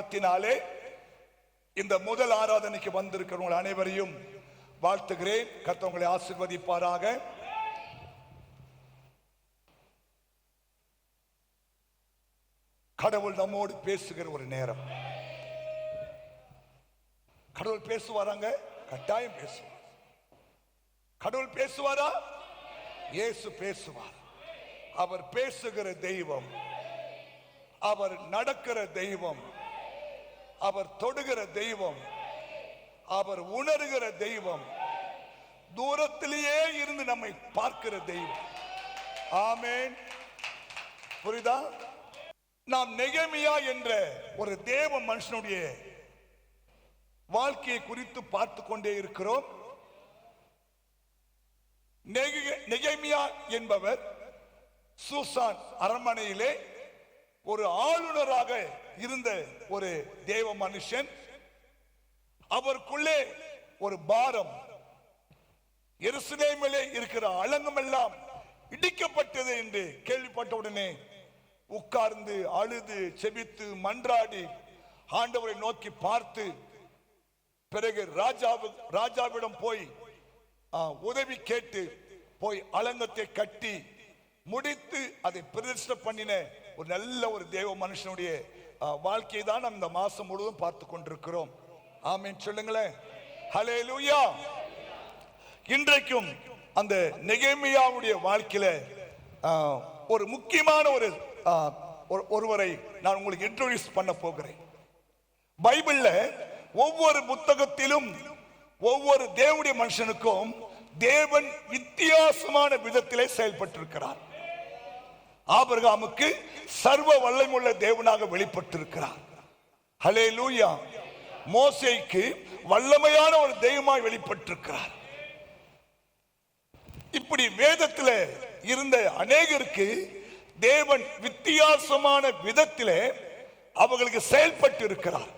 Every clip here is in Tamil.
நாமத்தினாலே இந்த முதல் ஆராதனைக்கு வந்திருக்கிறவங்க அனைவரையும் வாழ்த்துகிறேன். கர்த்தர் உங்களை ஆசீர்வதிப்பாராக. கடவுள் நம்மோடு பேசுகிற ஒரு நேரம். கடவுள் பேசுவாராங்க, கட்டாயம் பேசுவார். கடவுள் பேசுவாரா? இயேசு பேசுவார். அவர் பேசுகிற தெய்வம், அவர் நடக்கிற தெய்வம், அவர் தொடுகிற தெய்வம், அவர் உணர்கிற தெய்வம், தூரத்திலேயே இருந்து நம்மை பார்க்கிற தெய்வம். ஆமென். புரியுதா? நாம் நெகேமியா என்ற ஒரு தேவ மனுஷனுடைய வாழ்க்கையை குறித்து பார்த்து கொண்டே இருக்கிறோம். நெகேமியா என்பவர் சூசான் அரண்மனையிலே ஒரு ஆளுநராக இருந்த ஒரு தேவ மனுஷன். அவருக்குள்ளே ஒரு பாரம். எருசலேமிலே இருக்கிற அலங்கம் எல்லாம் இடிக்கப்பட்டது என்று கேள்விப்பட்ட உடனே உட்கார்ந்து அழுது செபித்து மன்றாடி ஆண்டவரை நோக்கி பார்த்து, பிறகு ராஜாவிடம் போய் உதவி கேட்டு போய் அலங்கத்தை கட்டி முடித்து அதை பிரதிஷ்டை பண்ணின ஒரு நல்ல ஒரு தேவ மனுஷனுடைய வாழ்க்கையை தான் நம்ம இந்த மாசம் முழுவதும் பார்த்து கொண்டிருக்கிறோம். ஆமென் சொல்லுங்களேன். ஹல்லேலூயா. இன்றைக்கும் அந்த நெகேமியாவுடைய வாழ்க்கையில ஒரு முக்கியமான ஒருவரை நான் உங்களுக்கு இன்ட்ரோடியூஸ் பண்ண போகிறேன். பைபிள்ல ஒவ்வொரு புத்தகத்திலும் ஒவ்வொரு தேவனுடைய மனுஷனுக்கும் தேவன் வித்தியாசமான விதத்திலே செயல்பட்டிருக்கிறார். ஆபிரகாமுக்கு சர்வ வல்லமையுள்ள தேவனாக வெளிப்பட்டிருக்கிறார். ஹல்லேலூயா. மோசேக்கு வல்லமையான ஒரு தெய்வமாய் வெளிப்பட்டிருக்கிறார். இப்படி வேதத்தில் இருந்த அநேகருக்கு தேவன் வித்தியாசமான விதத்திலே அவர்களுக்கு செயல்பட்டு இருக்கிறார்.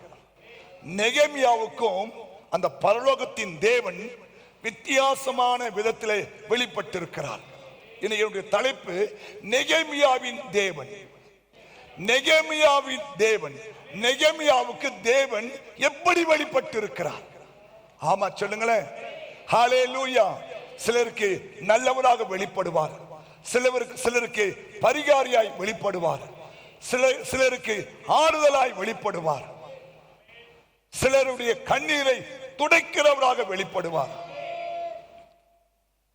நெகேமியாவுக்கும் அந்த பரலோகத்தின் தேவன் வித்தியாசமான விதத்திலே வெளிப்பட்டிருக்கிறார். என்னுடைய தலைப்பு நெகேமியாவின் தேவன். நெகேமியாவின் தேவன். நெகேமியாவுக்கு தேவன் எப்படி வெளிப்பட்டிருக்கிறார்? ஆமா சொல்லுங்களேன். ஹல்லேலூயா. சிலருக்கு நல்லவராக வெளிப்படுவார், சிலருக்கு பரிகாரியாய் வெளிப்படுவார், சிலருக்கு ஆறுதலாய் வெளிப்படுவார், சிலருடைய கண்ணீரை துடைக்கிறவராக வெளிப்படுவார்.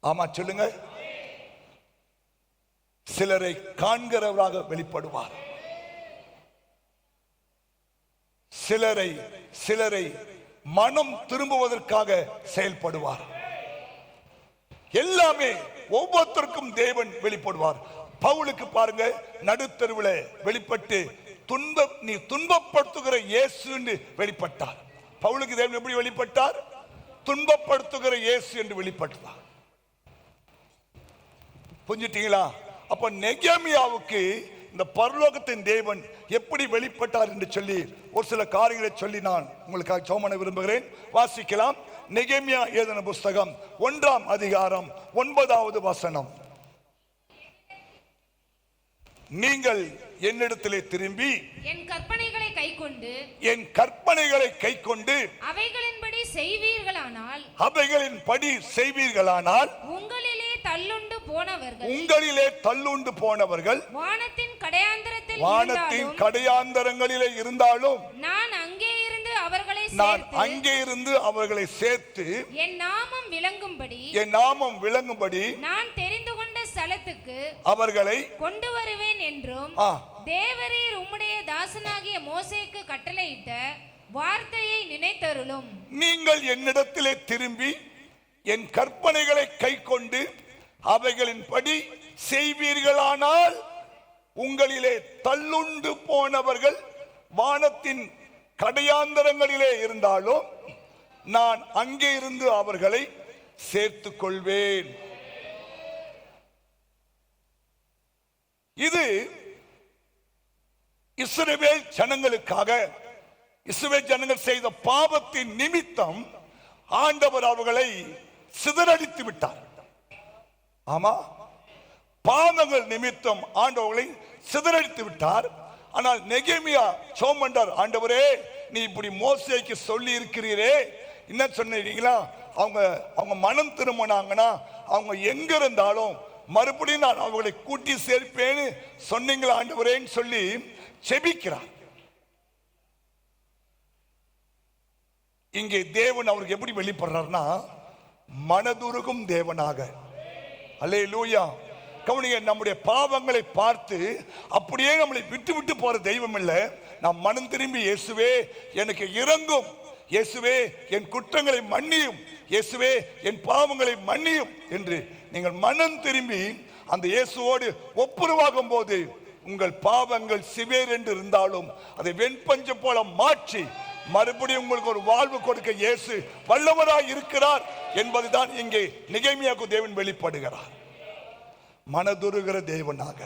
ஆமா சொல்லுங்க. சிலரை காண்கிறவராக வெளிப்படுவார், சிலரை மனம் திரும்புவதற்காக செயல்படுவார். எல்லாமே ஒவ்வொருத்தருக்கும் தேவன் வெளிப்படுவார். பவுலுக்கு பாருங்க, நடுத்தருவில் வெளிப்பட்டு நீ துன்பப்படுத்துகிற இயேசு என்று வெளிப்பட்டார். பவுலுக்கு தேவன் எப்படி வெளிப்பட்டார்? துன்பப்படுத்துகிற இயேசு என்று வெளிப்பட்டார். புரிஞ்சிட்டீங்களா? அப்ப நெகேமியாவுக்கு இந்த பரலோகத்தின் தேவன் எப்படி வெளிப்பட்டார் என்று சொல்லி ஒரு சில காரியங்களை சொல்லி நான் உங்களுக்காக ஜெபம் பண்ண விரும்புகிறேன். வாசிக்கலாம். நெகேமியா எழுதின புஸ்தகம் 1ஆம் அதிகாரம் 9வது வசனம். நீங்கள் என்னிடத்திலே திரும்பி என் கற்பனைகளை கைக்கொண்டு அவைகளின்படி செய்வீர்களானால் உங்களிலே தள்ளுண்டு போனவர்கள் வானத்தின் கடையாந்தரங்களிலே இருந்தாலும் நான் அங்கே இருந்து அவர்களை சேர்த்து என் நாமம் விளங்கும்படி நான் தெரிந்து கொண்ட ஸ்தலத்துக்கு அவர்களை கொண்டு வருவேன் என்றும் தேவரீர் உம்முடைய தாசனாகிய மோசேக்கு கட்டளையிட்ட வார்த்தையை நினைத்தருளும். நீங்கள் என்னிடத்திலே திரும்பி என் கற்பனைகளை கைக்கொண்டு அவைகளின்படி செய்வீர்களானால் உங்களிலே தள்ளுண்டு போனவர்கள் வானத்தின் கடையாந்தரங்களிலே இருந்தாலும் நான் அங்கே இருந்து அவர்களை சேர்த்துக் கொள்வேன். இது இஸ்ரவேல் ஜனங்கள் செய்த பாவத்தின் நிமித்தம் ஆண்டவர் அவர்களை சிதறடித்து விட்டார். ஆமா, பாவங்கள் நிமித்தம் ஆண்டவர்களை சிதறடித்து விட்டார். ஆனால் நெகேமியா சோமண்டார், ஆண்டவரே நீ இப்படி மோசேக்கு சொல்லி இருக்கிறீரே, என்ன சொன்னீங்களா, அவங்க மனம் திரும்பினாங்கன்னா அவங்க எங்க இருந்தாலும் மறுபடியும் நான் அவங்களை கூட்டி சேர்ப்பேன்னு சொன்னீங்களா ஆண்டவரேன்னு சொல்லி செபிக்கிறார். இங்கே தேவன் அவருக்கு எப்படி வெளிப்படுறார்னா மனதுருகும் தேவனாக. அல்லேலூயா. கவனிங்க, நம்முடைய பாவங்களை பார்த்து அப்படியே நம்மளை விட்டு விட்டு போற தெய்வம் இல்லை. நாம் மனம் திரும்பி இயேசுவே எனக்கு இரங்கும், இயேசுவே என் குற்றங்களை மன்னியும், இயேசுவே என் பாவங்களை மன்னியும் என்று நீங்கள் மனம் திரும்பி அந்த இயேசுவோடு ஒப்புரவாகும் போது உங்கள் பாவங்கள் சிவேர் என்று இருந்தாலும் அதை வெண்பஞ்சம் போல மாற்றி மறுபடியும் உங்களுக்கு ஒரு வாழ்வு கொடுக்க இயேசு வல்லவராய் இருக்கிறார் என்பதுதான் இங்கே நெகேமியாவுக்கு தேவன் வெளிப்படுகிறார். மனதுருகிற தேவனாக.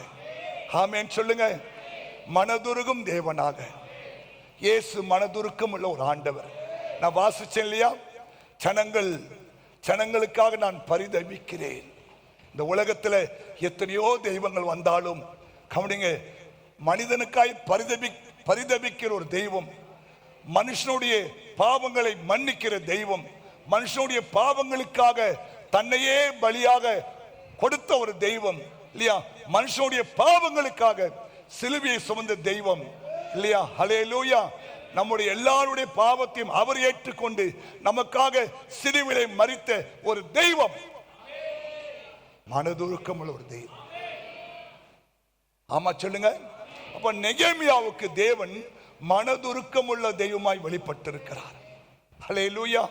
ஆமென் சொல்லுங்க. மனதுருகும் தேவனாக. இயேசு மனதுருக்கம் உள்ள ஒரு ஆண்டவர். நான் வாசிச்சேன் இல்லையா, ஜனங்களுக்காக நான் பரிதபிக்கிறேன். இந்த உலகத்தில் எத்தனையோ தெய்வங்கள் வந்தாலும் கவனிங்க, மனிதனுக்காய் பரிதபிக்கிற ஒரு தெய்வம், மனுஷனுடைய பாவங்களை மன்னிக்கிற தெய்வம், மனுஷனுடைய பாவங்களுக்காக தன்னையே பலியாக கொடுத்த ஒரு தெய்வம் இல்லையா, மனுஷனுடைய பாவங்களுக்காக சிலுவையை சுமந்த தெய்வம் இல்லையா. ஹல்லேலூயா. நம்முடைய எல்லாருடைய பாவத்தையும் அவர் ஏற்றுக்கொண்டு நமக்காக சிலுவையிலே மரித்த ஒரு தெய்வம், மனதுருக்கம் உள்ள ஒரு தெய்வம். ஆமா சொல்லுங்க. அப்ப நெகேமியாவுக்கு தேவன் மனதுருக்கம் உள்ள தெய்வமாய் வெளிப்பட்டிருக்கிறார். ஹல்லேலூயா.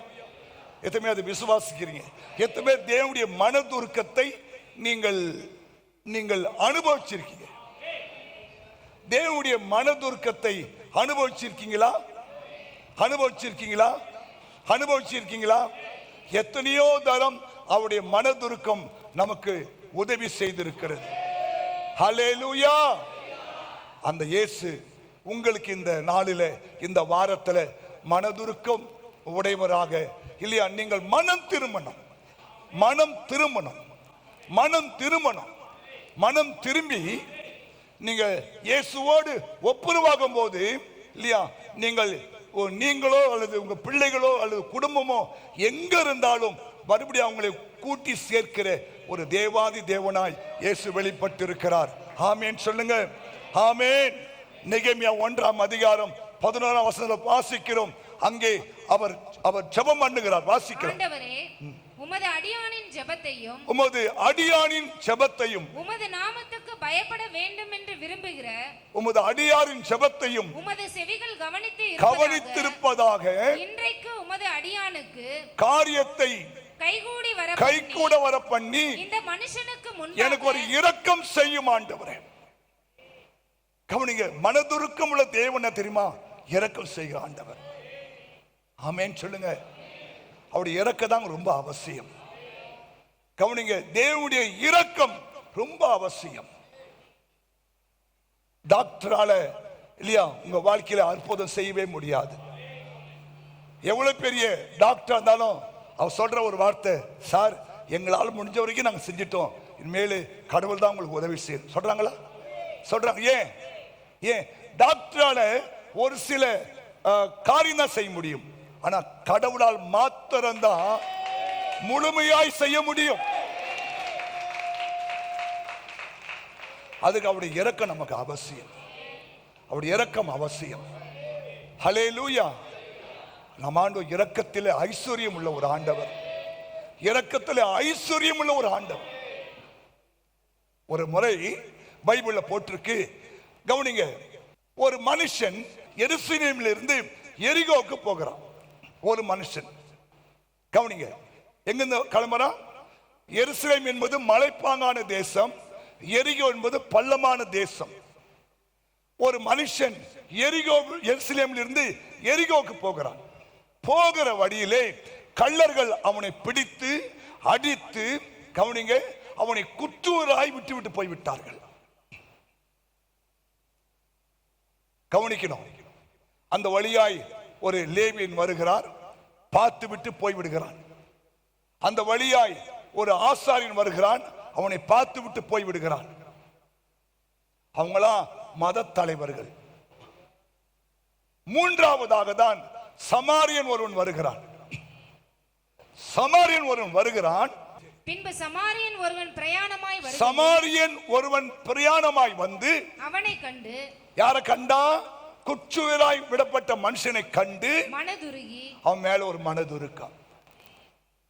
எத்தனை அதை விசுவாசிக்கிறீங்க? எத்தனை பேர் தேவனுடைய மனதுருக்கத்தை நீங்கள் அனுபவிச்சிருக்கீங்க? தேவனுடைய மனதுருக்கத்தை அனுபவிச்சிருக்கீங்களா? அனுபவிச்சிருக்கீங்களா? எத்தனையோ தரம் அவருடைய மனதுருக்கம் நமக்கு உதவி செய்திருக்கிறது. ஹல்லேலூயா. அந்த இயேசு உங்களுக்கு இந்த நாளில், இந்த வாரத்தில் மனதுருக்கம் உடையவராக இல்லையா, நீங்கள் மனம் திரும்பி நீங்க இயேசுவோடு ஒப்புரவாகும் போது இல்லையா, நீங்களோ அல்லது உங்க பிள்ளைகளோ அல்லது குடும்பமோ எங்க இருந்தாலும் மறுபடியும் அவங்களை கூட்டி சேர்க்கிற ஒரு தேவாதி தேவனாய் இயேசு வெளிப்பட்டிருக்கிறார். ஆமென் சொல்லுங்க. ஆமென். நெகேமியா 1:11 வாசிக்கிறோம். அங்கே அவர் ஜெபம் பண்ணுகிறார். வாசிக்கிறோம். உமது அடியானின் ஜெபத்தையும் உமது நாமத்துக்கு பயப்பட வேண்டும் என்று விரும்புகிற உமது அடியாரின் ஜெபத்தையும் உமது செவிகள் கவனித்திருப்பதாக இன்றைக்கு உமது அடியானுக்கு காரியத்தை கைகூட வர பண்ணி இந்த மனுஷனுக்கு முன்பாக எனக்கு ஒரு இரக்கம் செய்யும் ஆண்டவரே. கவனிங்க, மனதுருக்கம் உள்ள தேவனை தெரியுமா, இரக்கம் செய்கிற ஆண்டவர். ஆமென் சொல்லுங்க. அவருடைய இரக்கம் தான் ரொம்ப அவசியம். கவனிங்க, தேவனுடைய இரக்கம் ரொம்ப அவசியம். டாக்டரால இல்லையா உங்க வாழ்க்கையில அற்புதம் செய்யவே முடியாது. எவ்வளவு பெரிய டாக்டர் இருந்தாலும் அவர் சொல்ற ஒரு வார்த்தை, சார் எங்களால் முடிஞ்ச வரைக்கும் நாங்க செஞ்சிட்டோம், இனிமேல் கடவுள் தான் உங்களுக்கு உதவி செய்யும் சொல்றாங்களா? சொல்றாங்க. ஏன் டாக்டரால ஒரு சில காரியம் தான் செய்ய முடியும், ஆனா கடவுளால் மாத்திரம்தான் முழுமையாய் செய்ய முடியும். அதுக்கு அவருடைய இரக்கம் நமக்கு அவசியம். அவருடைய இரக்கம் அவசியம். ஹல்லேலூயா. நம் ஆண்டவர் இரக்கத்திலே ஐஸ்வர்யம் உள்ள ஒரு ஆண்டவர். இரக்கத்திலே ஐஸ்வர்யம் உள்ள ஒரு ஆண்டவர். ஒரு முறை பைபிள்ல போட்டிருக்கு, கவனிங்க. ஒரு மனுஷன் எருசலேமில் இருந்து எரிகோவுக்கு போகிறான். ஒரு மனுஷன் கவனிங்க, எங்கிருந்து கிளம்புறான்? எருசலேம் என்பது மலைப்பாங்கான தேசம், எரிகோ என்பது பள்ளமான தேசம். ஒரு மனுஷன் எருசலேமில் இருந்து எரிகோவுக்கு போகிறான். போகிற வழியிலே கள்ளர்கள் அவனை பிடித்து அடித்து கவனிங்க அவனை குற்றூராய் விட்டு போய்விட்டார்கள். கவனிக்கணும். அந்த வழியாய் ஒரு லேவியன் வருகிறார், பார்த்து விட்டு போய்விடுகிறான். அந்த வழியாய் ஒரு ஆசாரியன் வருகிறான், அவனை பார்த்து விட்டு போய்விடுகிறான். அவங்களா மத தலைவர்கள். மூன்றாவதாக தான் சமாரியன் ஒருவன் வருகிறான். சமாரியன் ஒருவன் வருகிறான். பின்பு சமாரியன் ஒருவன் பிரயாணமாய் வருகிறான். சமாரியன் ஒருவன் பிரயாணமாய் வந்து அவனை கண்டு, யாரை கண்டா? குற்றுயிராய் விடப்பட்ட மனுஷனை கண்டு மனதுருகி, அவன் மேல ஒரு மனதுருக்கம்.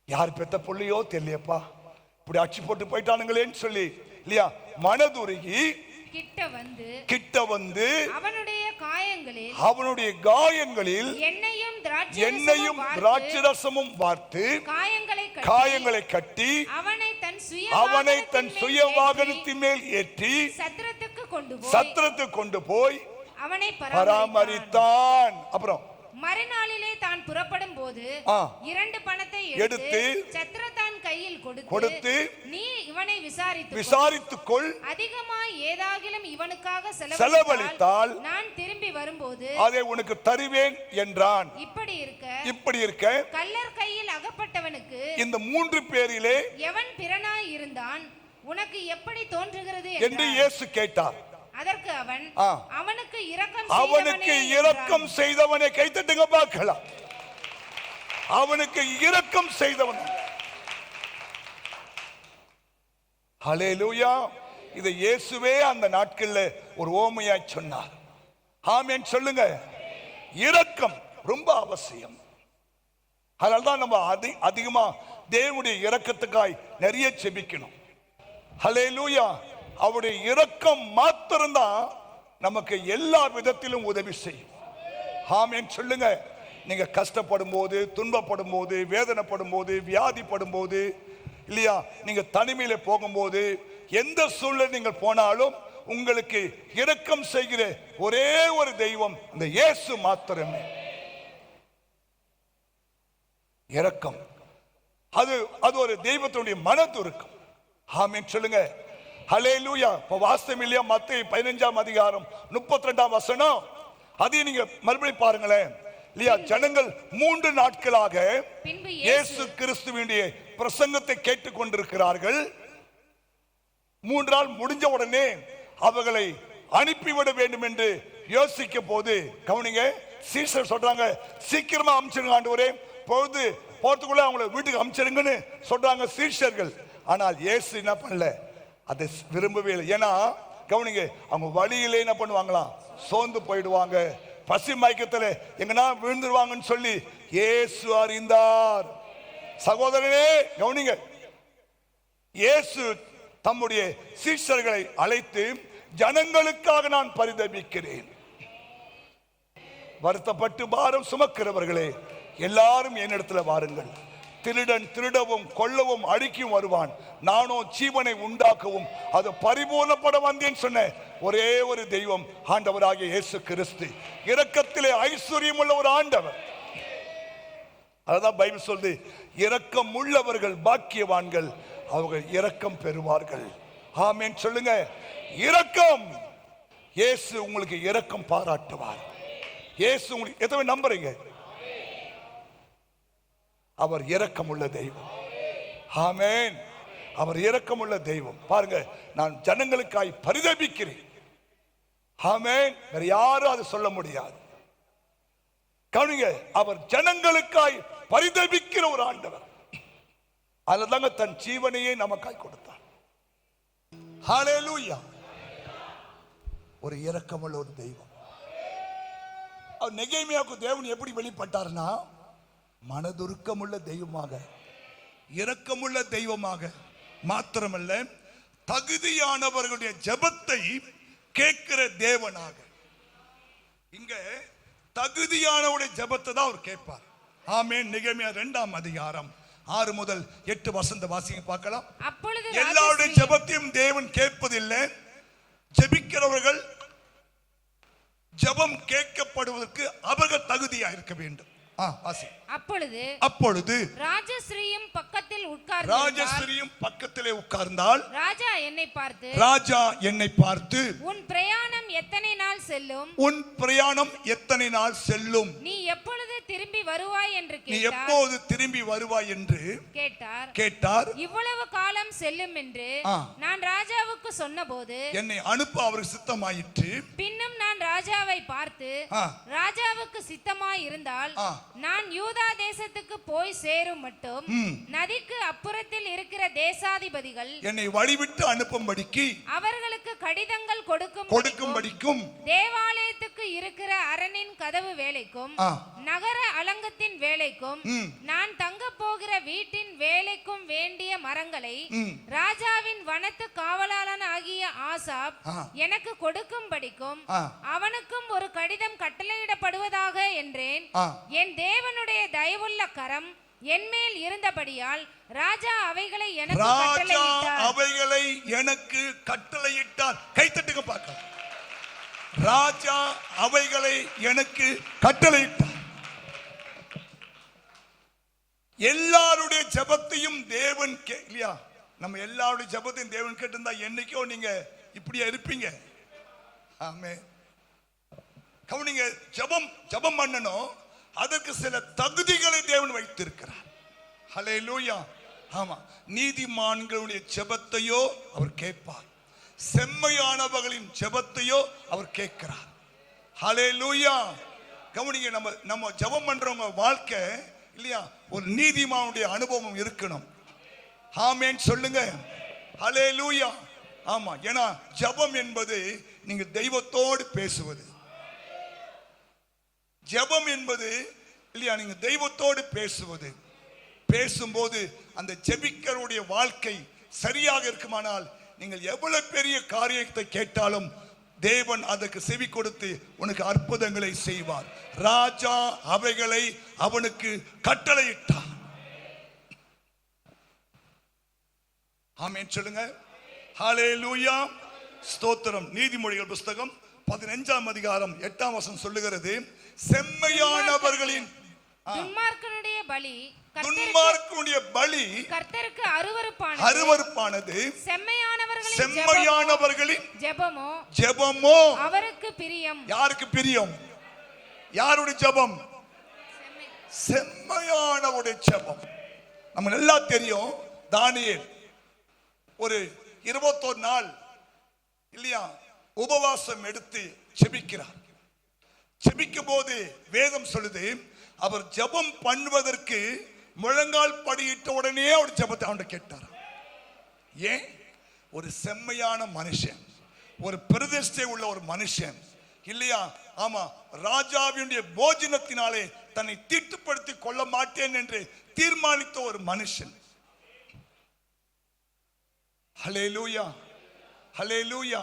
யார் பெத்த புள்ளியோ தெரியப்பா, இப்படி அச்சு போட்டு போயிட்டானுங்களேன்னு சொல்லி இல்லையா, மனதுருகி கிட்ட வந்து அவனுடைய காயங்களில் எண்ணெயும் திராட்சரசமும் வார்த்து காயங்களை கட்டி அவனை தன் சுய வாகனத்தின் மேல் ஏற்றி சத்திரத்துக்கு கொண்டு போய் அவனை பராமரித்தான். அப்புறம் மறுநாளிலே தான் புறப்படும் போது 2 பணத்தை எடுத்து சத்திரத்தான் கையில் கொடுத்து, நீ இவனை விசாரித்துக்கொள், அதிகமாய் ஏதாகிலும் இவனுக்காக செலவழித்தால் நான் திரும்பி வரும்போது அதை உனக்கு தருவேன் என்றான். இப்படி இருக்க கள்ளர் கையில் அகப்பட்டவனுக்கு இந்த 3 பேரிலே எவன் பிறனாய் இருந்தான் உனக்கு எப்படி தோன்றுகிறது என்று இயேசு கேட்டார். அதற்கு அவன், அவனுக்கு இரக்கம் செய்தவனை கைத்தட்டுங்க பார்க்கலாம். அவனுக்கு இரக்கம் செய்தவன். ஹல்லேலூயா. இதை இயேசுவே அந்த நாட்களில் ஒரு ஓமையாய் சொன்னார். ஆமென் சொல்லுங்க. இரக்கம் ரொம்ப அவசியம். அதனால்தான் நம்ம அதிகமா தேவனுடைய இரக்கத்துக்காய் நிறைய செபிக்கணும். ஹல்லேலூயா. அவருடைய இரக்கம் மாத்திரம்தான் நமக்கு எல்லா விதத்திலும் உதவி செய்யும். ஆமென் சொல்லுங்க. நீங்க கஷ்டப்படும் போது, துன்பப்படும் போது, வேதனைப்படும் போது, வியாதிப்படும் போது இல்லையா, நீங்க தனிமையில போகும்போது, எந்த சூழ்நிலை நீங்கள் போனாலும் உங்களுக்கு இரக்கம் செய்கிற ஒரே ஒரு தெய்வம் இந்த இயேசு மாத்திரமே. இரக்கம் அது ஒரு தெய்வத்தினுடைய மனதுருக்கம். ஆமென் சொல்லுங்க. ஹல்லேலூயா. இப்ப வாஸ்தவம் இல்லையா, மத்தேயு 15ஆம் அதிகாரம் 32ஆம் வசனம், அதையும் நீங்க மறுபடியும் பாருங்களேன் இல்லையா. ஜனங்கள் 3 நாட்களாக இயேசு கிறிஸ்துவினுடைய பிரசங்கத்தை கேட்டுக் கொண்டிருக்கிறார்கள். 3 நாள் முடிஞ்ச உடனே அவர்களை அனுப்பிவிட வேண்டும் என்று யோசிக்க போது கவனிங்க, சீசர் சொல்றாங்க, சீக்கிரமா அனுப்பிச்சிருங்க ஆண்டவரே, பொழுது போறதுக்குள்ள அவங்களை வீட்டுக்கு அனுப்பிச்சிருங்கன்னு சொல்றாங்க சீஷர்கள். ஆனால் இயேசு என்ன பண்ணல, அதை விரும்பவே இல்லை. ஏன்னா கவனிங்க, அவங்க வழியிலே என்ன பண்ணுவாங்களாம், சோர்ந்து போயிடுவாங்க, பசி மயக்கத்தில் எங்கன்னா விழுந்துருவாங்கன்னு சொல்லி இயேசு அறிந்தார். சகோதரனே கவனிங்க, இயேசு தம்முடைய சீஷர்களை அழைத்து, ஜனங்களுக்காக நான் பரிதபிக்கிறேன், வருத்தப்பட்டு பாரம் சுமக்கிறவர்களே எல்லாரும் என்னிடத்துல வாருங்கள். திருடன் திருடவும் கொல்லவும் அழிக்கவும் வருவான், நானோ ஜீவனை உண்டாக்கவும் அது பரிபூர்ணப்பட வந்தேன் சொன்ன ஒரே ஒரு தெய்வம் ஆண்டவராகிய இயேசு கிறிஸ்து. இரக்கத்திலே ஐஸ்வர்யம் உள்ள ஒரு ஆண்டவர். அதான் பைபிள் சொல்லுது, இரக்கம் உள்ளவர்கள் பாக்கியவான்கள், அவர்கள் இரக்கம் பெறுவார்கள். ஆமென் சொல்லுங்க. இரக்கம். இயேசு உங்களுக்கு இரக்கம் பாராட்டுவார். இயேசு உங்களுக்கு எத்தனை நம்புறீங்க? அவர் இரக்கமுள்ள தெய்வம். ஆமென். அவர் இரக்கமுள்ள தெய்வம். பாருங்க, நான் ஜனங்களுக்காய் பரிதபிக்கிறேன். ஆமென். வேற யாரும் அது சொல்ல முடியாது. கவனிங்க, அவர் ஜனங்களுக்காய் பரிதபிக்கிற ஒரு ஆண்டவர். அதுதாங்க தன் ஜீவனையே நமக்காய் கொடுத்தார். ஹல்லேலூயா. ஒரு இரக்கமுள்ள ஒரு தெய்வம். அவர் நெகேமியாவுக்கு தேவன் எப்படி வெளிப்பட்டார்னா, மனதுருக்கமுள்ள தெய்வமாக, இரக்கமுள்ள தெய்வமாக மாத்திரமல்ல, தகுதியானவர்களுடைய ஜெபத்தை கேட்கிற தேவனாக. இங்க தகுதியானவருடைய ஜெபத்தை தான் அவர் கேட்பார். ஆமென். நெகேமியா 2ஆம் அதிகாரம் 6 முதல் 8 வசந்த வாசிங்க பார்க்கலாம். எல்லாருடைய ஜெபத்தையும் தேவன் கேட்பதில்லை. ஜெபிக்கிறவர்கள் ஜெபம் கேட்கப்படுவதற்கு அவர்கள் தகுதியா இருக்க வேண்டும். அப்பொழுது ராஜஸ்ரீயும் பக்கத்திலே உட்கார்ந்தால் ராஜா என்னை பார்த்து உன் பிரயாணம் எத்தனை நாள் செல்லும்? உன் பிரயாணம் எத்தனை நாள் செல்லும்? நீ எப்பொழுது திரும்பி வருவாய் என்று நீ எப்போது திரும்பி வருவாய் என்று கேட்டார். இவ்வளவு காலம் செல்லும் என்று நான் ராஜாவுக்கு சொன்னபோது என்னை அனுப்ப அவருக்கு சித்தமாயிற்று. பின்னும் நான் ராஜாவை பார்த்து, ராஜாவுக்கு சித்தமாய் இருந்தால் நான் யூதா தேசத்துக்கு போய் சேரும் மட்டும் நதிக்கு அப்புறத்தில் இருக்கிற தேசாதிபதிகள் என்னை வழிவிட்டு அனுப்பும்படிக்கு அவர்களுக்கு கடிதங்கள் கொடுக்கும்படிக்கும் தேவாலயத்துக்கு இருக்கிற அரணின் கதவு வேலைக்கும் நகர அலங்கத்தின் வேலைக்கும் நான் தங்க போகிற வீட்டின் வேலைக்கும் வேண்டிய மரங்களை ராஜாவின் வனத்து காவலாளன் ஆகிய ஆசாப் எனக்கு கொடுக்கும்படிக்கும் அவனுக்கும் ஒரு கடிதம் கட்டளையிடப்படுவதாக என்றேன். என் தேவனுடைய தயவுள்ள கரம் என்மேல் இருந்தபடியால் ராஜா அவைகளை எனக்கு கட்டளையிட்டார். கைத்தட்டுங்க பார்க்க. ராஜா அவைகளை எனக்கு கட்டளையிட்டார். எல்லாருடைய ஜெபத்தையும் தேவன் இல்லையா? நம்ம எல்லாருடைய ஜெபத்தையும் தேவன் கேட்டிருந்தா என்னைக்கோ நீங்க இப்படியா இருப்பீங்க. ஆமென். கவனிங்க, ஜெபம் பண்ணணும். அதற்கு சில தகுதிகளை தேவன் வைத்திருக்கிறார். ஹல்லேலூயா. ஆமா, நீதிமான்களுடைய ஜெபத்தையோ அவர் கேட்பார், செம்மையானவர்களின் ஜெபத்தையோ அவர் கேட்கிறார். ஹல்லேலூயா. கவனிங்க, நம்ம ஜெபம் பண்றவங்க வாழ்க்கை இல்லையா, ஒரு நீதிமானுடைய அனுபவம் இருக்கணும். ஆமென் சொல்லுங்க. ஹல்லேலூயா. ஆமா, ஏன்னா ஜெபம் என்பது நீங்க தெய்வத்தோடு பேசுவது. ஜெபம் என்பது இல்லையா, நீங்க தெய்வத்தோடு பேசுவது. பேசும்போது அந்த ஜெபிக்கிறவருடைய வாழ்க்கை சரியாக இருக்குமானால் நீங்கள் எவ்வளவு பெரிய காரியத்தை கேட்டாலும் தேவன் அதற்கு செவி கொடுத்து உனக்கு அற்புதங்களை செய்வார். ராஜா அவைகளை அவனுக்கு கட்டளையிட்டார். ஆமென் சொல்லுங்க. ஹல்லேலூயா. ஸ்தோத்திரம். நீதிமொழிகள் புஸ்தகம் 15ஆம் அதிகாரம் 8ஆம் வசனம் சொல்லுகிறது, செம்மையானவர்களின் துன்மார்க்கனுடைய பலி கர்த்தருக்கு அருவருப்பானது, செம்மையானவர்களின் ஜெபமோ அவருக்கு பிரியம். யாருக்கு பிரியம்? யாருடைய ஜெபம்? செம்மையானவருடைய ஜெபம். நம்ம நல்லா தெரியும், தானியேல் ஒரு 21 நாள் இல்லையா உபவாசம் எடுத்து ஜெபிக்கிறார். ஜெபிக்கும் போது வேதம் சொல்லுது, அவர் ஜெபம் பண்ணுவதற்கு முழங்கால் படியிட்ட உடனே அவர் ஜெபத்தை அவன் கேட்டார். ஏன்? ஒரு செம்மையான மனுஷன், ஒரு பிரதிஷ்டை உள்ள ஒரு மனுஷன் இல்லையா? ஆமா, ராஜாவினுடைய போஜனத்தினாலே தன்னை தீட்டுப்படுத்திக் கொள்ள மாட்டேன் என்று தீர்மானித்த ஒரு மனுஷன். ஹல்லேலூயா. ஹல்லேலூயா.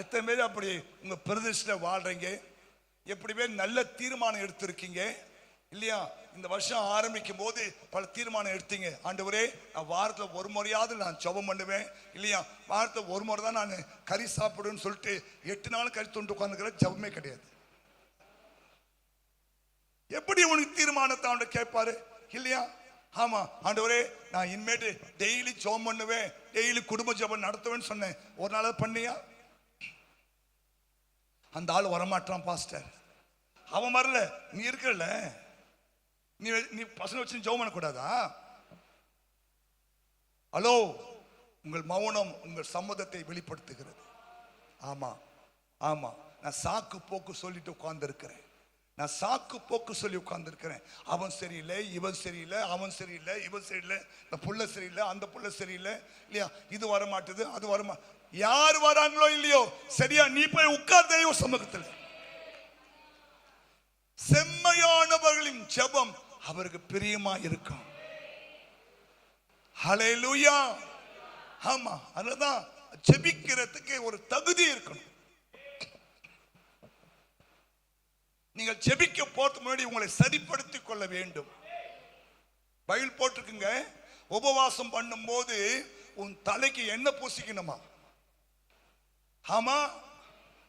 எத்தனை பேர் அப்படி உங்க பிரதிஷ்டை வாழ்றீங்க? எப்படி பேர் நல்ல தீர்மானம் எடுத்திருக்கீங்க இல்லையா? இந்த வருஷம் ஆரம்பிக்கும் போது பல தீர்மானம் எடுத்தீங்க. ஆண்டவரே, நான் வாரத்தில் ஒரு முறையாவது நான் ஜெபம் பண்ணுவேன் இல்லையா, வாரத்தில் ஒரு முறை தான் நான் கறி சாப்பிடுவேன்னு சொல்லிட்டு 8 நாள் கறி தொண்டு உட்காந்துக்கிற ஜெபமே கிடையாது. எப்படி உனக்கு தீர்மானத்தை அவன் கேட்பாரு இல்லையா? ஆமா, ஆண்டவரே, நான் இனிமேட்டு டெய்லி ஜெபம் பண்ணுவேன், டெய்லி குடும்ப ஜெபம் நடத்துவேன்னு சொன்னேன். ஒரு நாள் பண்ணியா? அந்த ஆள் வரமாட்டான் பாஸ்டர். அவன் வரல, நீ இருக்கல, நீ பசங்க வச்சு ஜெபம் பண்ணக்கூடாதா? ஹலோ, உங்கள் மௌனம் உங்கள் சம்மதத்தை வெளிப்படுத்துகிறது. ஆமா ஆமா, நான் சாக்கு போக்கு சொல்லிட்டு உட்கார்ந்து இருக்கிறேன். நான் சாக்கு போக்கு சொல்லி உட்கார்ந்து இருக்கிறேன். அவன் சரியில்லை, இவன் சரியில்லை, அவன் சரியில்லை, இவன் சரியில்லை, இந்த புள்ள சரியில்லை, அந்த புள்ள சரியில்லை இல்லையா, இது வர மாட்டுது, அது வரமா. யார் வராங்களோ இல்லையோ, சரியா நீ போய் உட்கார்ந்த சமூகத்தில். செம்மையானவர்களின் ஜெபம் அவருக்கு பிரியமா இருக்கும். ஹல்லேலூயா. ஆமா, அதுதான் ஜெபிக்கிறதுக்கு ஒரு தகுதி இருக்கணும். நீங்கள் ஜெபிக்க போறதுக்கு முன்னாடி உங்களை சரிப்படுத்திக் கொள்ள வேண்டும். பைபிள் போட்டிருக்குங்க, உபவாசம் பண்ணும் போது உன் தலைக்கு எண்ணெய் பூசிக்கணுமா? ஆமா,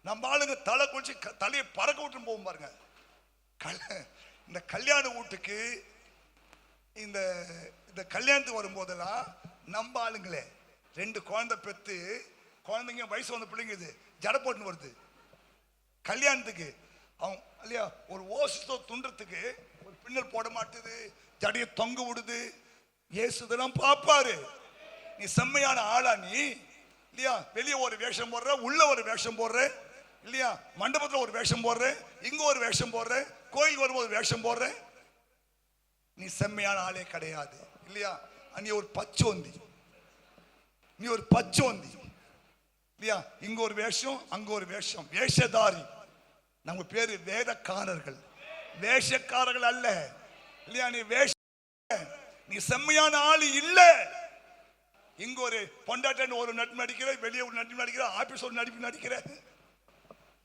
நம்ம ஆளுங்க தலை குளிச்சு தலையை பறக்க விட்டு போகும் பாருங்க. இந்த கல்யாண வீட்டுக்கு இந்த கல்யாணத்துக்கு வரும்போதெல்லாம் நம்ம ஆளுங்களே 2 குழந்தை பெற்று, குழந்தைங்க வயசு வந்த பிள்ளைங்க இது ஜடை போட்டுன்னு வருது. கல்யாணத்துக்கு அவன் இல்லையா ஒரு ஓசோ துண்டத்துக்கு ஒரு பின்னல் போட மாட்டுது, ஜடைய தொங்க விடுது. இயேசுதெல்லாம் பாப்பாரு. நீ செம்மையான ஆளா நீ இல்லையா? வெளியே ஒரு வேஷம் போடுற, உள்ள ஒரு வேஷம் போடுற இல்லையா? மண்டபத்தில் ஒரு வேஷம் போடுற, இங்க ஒரு வேஷம் போடுற, கோயில் வரும்போது வேஷம் போடுற. நீ செம்மையான ஆளே கிடையாது இல்லையா? நீ ஒரு பச்சோந்தி, நீ ஒரு பச்சோந்தி இல்லையா? இங்க ஒரு வேஷம், அங்க ஒரு வேஷம், வேஷதாரி. நம்ம பேரு வேதக்காரர்கள், வேஷக்காரர்கள் அல்ல இல்லையா? நீ வேஷ, நீ செம்மையான ஆளு இல்ல. இங்க ஒரு பொண்டாட்டன் ஒரு நடிப்பு நடிக்கிற, வெளியே ஒரு நடிப்பு நடிக்கிற, ஆபீஸ் ஒரு நடிப்பு நடிக்கிற.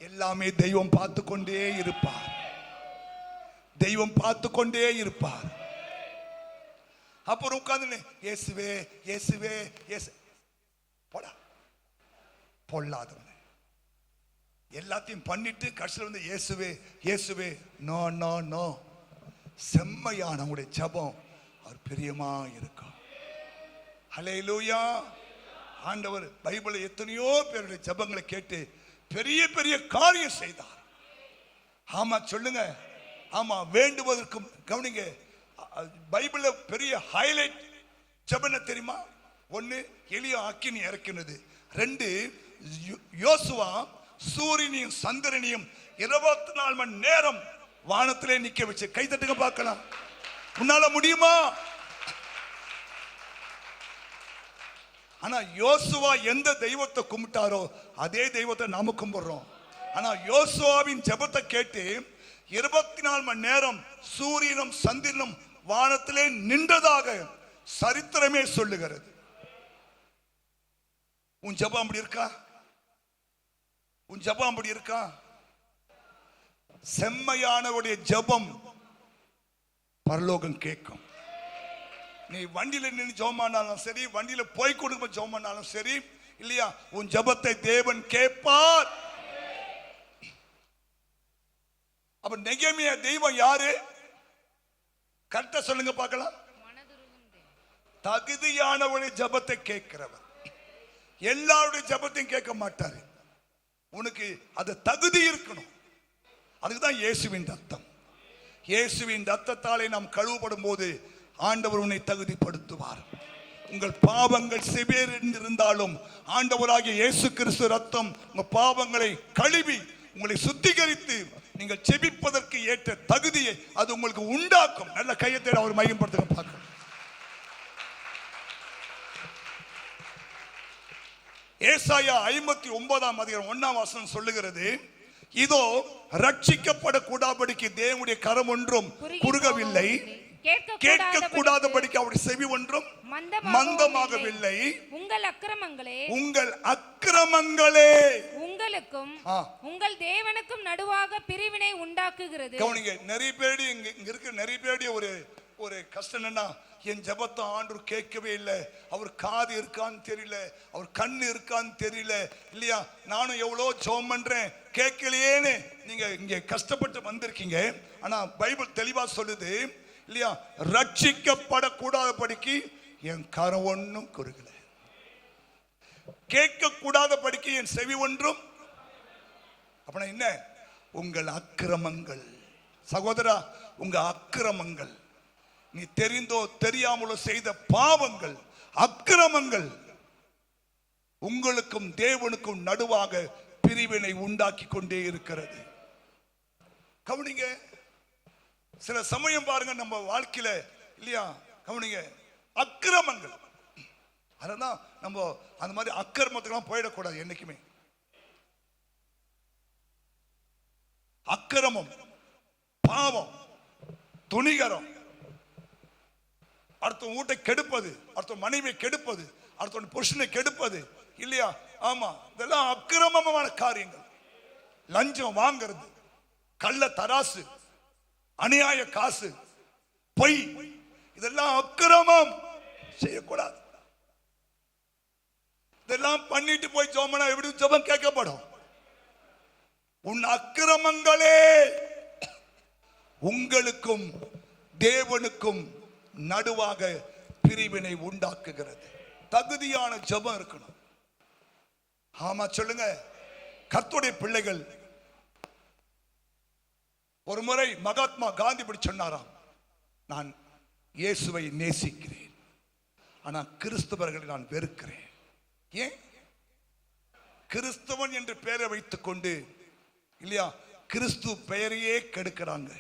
எல்லாமே தெய்வம் பார்த்து கொண்டே இருப்பார், தெய்வம் பார்த்து கொண்டே இருப்பார். அப்புறம் உட்கார்ந்து இயேசுவே இயேசுவே இயேசு போடா பொல்லாதவன். எல்லாத்தையும் பண்ணிட்டு கடைசியில் வந்து இயேசுவே இயேசுவே. No no no. செம்மையான உங்களுடைய ஜெபம் அவர் பிரியமா இருக்கும். ஹல்லேலூயா. ஆண்டவர் பைபிள் எத்தனையோ பேருடைய ஜெபங்களை கேட்டு பெரிய பெரிய காரியம் செய்தார். ஆமா சொல்லுங்க. ஆமா, வேண்டுவதற்கும். கவனிங்க, பைபிள்ல பெரிய ஹைலைட் ஜெபம் தெரியுமா? ஒன்னு எலியா அக்கினி இறக்கினது, ரெண்டு யோசுவா சூரியனையும் சந்திரனையும் 24 மணி நேரம் வானத்திலே நிக்க வச்சு. கை தட்டுங்க பார்க்கலாம். உன்னால முடியுமா? ஆனா யோசுவா எந்த தெய்வத்தை கும்பிட்டாரோ அதே தெய்வத்தை நாம கும்பிடுறோம். ஆனா யோசுவாவின் ஜெபத்தை கேட்டு 24 மணி நேரம் சூரியனும் சந்திரனும் வானத்திலே நின்றதாக சரித்திரமே சொல்லுகிறது. உன் ஜெபம் அப்படி இருக்கா? உன் ஜெபம் அப்படி இருக்கா? செம்மையானவருடைய ஜெபம் பரலோகம் கேட்கும். நீ வண்டியில நின்று ஜெபம் பண்ணாலும் சரி, வண்டியில போய் கொடுக்க ஜெபம் பண்ணாலும் சரி இல்லையா, உன் ஜெபத்தை தேவன் கேட்பார். அப்ப நெகேமியா தெய்வம் யாரு? கரெக்டா சொல்லுங்க பார்க்கலாம். தகுதியானவருடைய ஜெபத்தை கேட்கிறவர். எல்லாருடைய ஜெபத்தையும் கேட்க மாட்டாரு. உனக்கு அது தகுதி இருக்கணும். அதுக்குதான் இயேசுவின் ரத்தம். இயேசுவின் ரத்தத்தாலே நாம் கழுவப்படும் போது ஆண்டவர் உன்னை தகுதிப்படுத்துவார். உங்கள் பாவங்கள் செவேர் இருந்தாலும் ஆண்டவராகிய இயேசு கிறிஸ்து ரத்தம் உங்கள் பாவங்களை கழுவி உங்களை சுத்திகரித்து நீங்கள் செபிப்பதற்கு ஏற்ற தகுதியை அது உங்களுக்கு உண்டாக்கும். நல்ல கையத்தை அவர் மையப்படுத்த பார்க்க. ஏசாயா 59ஆம் அதிகாரம் 1ஆம் வசனம் சொல்லுகிறது, இதோ ரட்சிக்கப்படக்கூடாதபடிக்கு தேவனுடைய கரம் ஒன்றும் குறுகவில்லை, கேட்க கூடாதபடிக்கு அவருடைய செவி ஒன்றும் மந்தமாகவில்லை. உங்கள் அக்கிரமங்களே உங்களுக்கும் உங்கள் தேவனுக்கும் நடுவாக பிரிவினை உண்டாக்குகிறது. கவனிங்க, நிறைய பேர் இங்க இருக்கிற நிறைய பேருடைய ஒரு கஷ்டம் என்னன்னா, என் ஜெபத்தை ஆண்டவர் கேட்கவே இல்லை, அவர் காது இருக்கான்னு தெரியல, அவர் கண்ணு இருக்கான்னு தெரியல இல்லையா, நானும் எவ்வளோ ஜெபம் பண்றேன் கேட்கலையேன்னு நீங்க இங்க கஷ்டப்பட்டு வந்திருக்கீங்க. ஆனா பைபிள் தெளிவா சொல்லுது இல்லையா, ரட்சிக்கப்படக்கூடாதபடிக்கு என் கரம் ஒன்றும் குறுகல, கேட்க கூடாதபடிக்கு என் செவி ஒன்றும். அப்படின்னா என்ன? உங்கள் அக்கிரமங்கள் சகோதரா, உங்க அக்கிரமங்கள், நீ தெரிந்தோ தெரியாமலோ செய்த பாவங்கள், அக்கிரமங்கள் உங்களுக்கும் தேவனுக்கும் நடுவாக பிரிவினை உண்டாக்கி கொண்டே இருக்கிறது. கவனிங்க, சில சமயம் பாருங்க நம்ம வாழ்க்கையில இல்லையா, கவனிங்க, அக்கிரமங்கள். அதான் நம்ம அந்த மாதிரி அக்கிரமத்துக்கெல்லாம் போயிடக்கூடாது என்னைக்குமே. அக்கிரமம், பாவம், துணிகரம், அடுத்த வீட்டை கெடுப்பது, அடுத்த மனைவியை கெடுப்பது, அடுத்த புருஷனை கெடுப்பது இல்லையா, ஆமா, இதெல்லாம் அக்கிரமமான காரியங்கள். லஞ்சம் வாங்கிறது, கள்ள தராசு, அநியாய காசு, பொய், இதெல்லாம் அக்கிரமம். செய்யக்கூடாது. இதெல்லாம் பண்ணிட்டு போய் ஜெபம்னா எப்படி ஜெபம் கேட்கப்படும்? உன் அக்கிரமங்களே உங்களுக்கும் தேவனுக்கும் நடுவாக பிரிவினை உண்டாக்குகிறது. தகுதியான ஜெபம் இருக்கணும். ஆமா சொல்லுங்க. கர்த்தருடைய பிள்ளைகள் ஒரு முறை மகாத்மா காந்தி இப்படி சொன்னாராம், நான் இயேசுவை நேசிக்கிறேன், ஆனால் கிறிஸ்தவர்களை நான் வெறுக்கிறேன். ஏன்? கிறிஸ்தவன் என்று பெயரை வைத்துக் கொண்டு இல்லையா கிறிஸ்து பெயரையே கெடுக்கிறாங்க.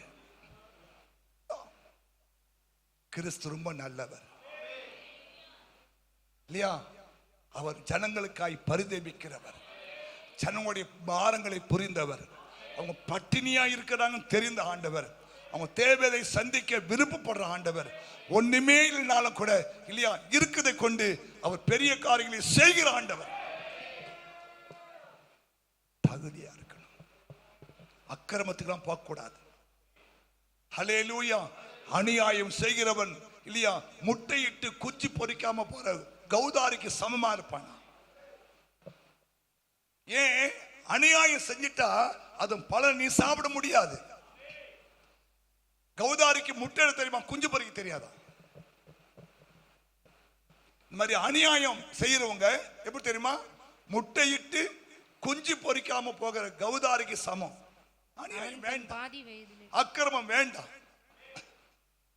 கிறிஸ்து ரொம்ப நல்லவர் இல்லையா? அவர் ஜனங்களுக்காய் பரிதபிக்கிறவர், ஜனங்களுடைய பாரங்களை புரிந்தவர், அவங்க பட்டினியா இருக்கிறாங்க தெரிந்த ஆண்டவர், அவங்க தேவையை சந்திக்க விருப்பப்படுற ஆண்டவர், ஒண்ணுமே இல்லைனாலும் கூட இல்லையா இருக்கதை கொண்டு அவர் பெரிய காரியங்களை செய்கிற ஆண்டவர். தகுதியா இருக்கணும், அக்கிரமத்துக்கெல்லாம் பார்க்க கூடாது. ஹல்லேலூயா. அநியாயம் செய்கிறவன் இல்லையா முட்டையிட்டு குச்சி பொறிக்காம போற கௌதாரிக்கு சமமா இருப்பான். ஏன்? அநியாயம் செஞ்சிட்டா அது பலன் நீ சாப்பிட முடியாது. கௌதாரிக்கு முட்டை தெரியுமா, குஞ்சு பொறிக்க தெரியாதா? இந்த மாதிரி அநியாயம் செய்யறவங்க எப்படி தெரியுமா, முட்டையிட்டு குஞ்சு பொறிக்காம போகிற கௌதாரிக்கு சமம். அநியாயம் வேண்டாம், அக்கிரமம் வேண்டாம்,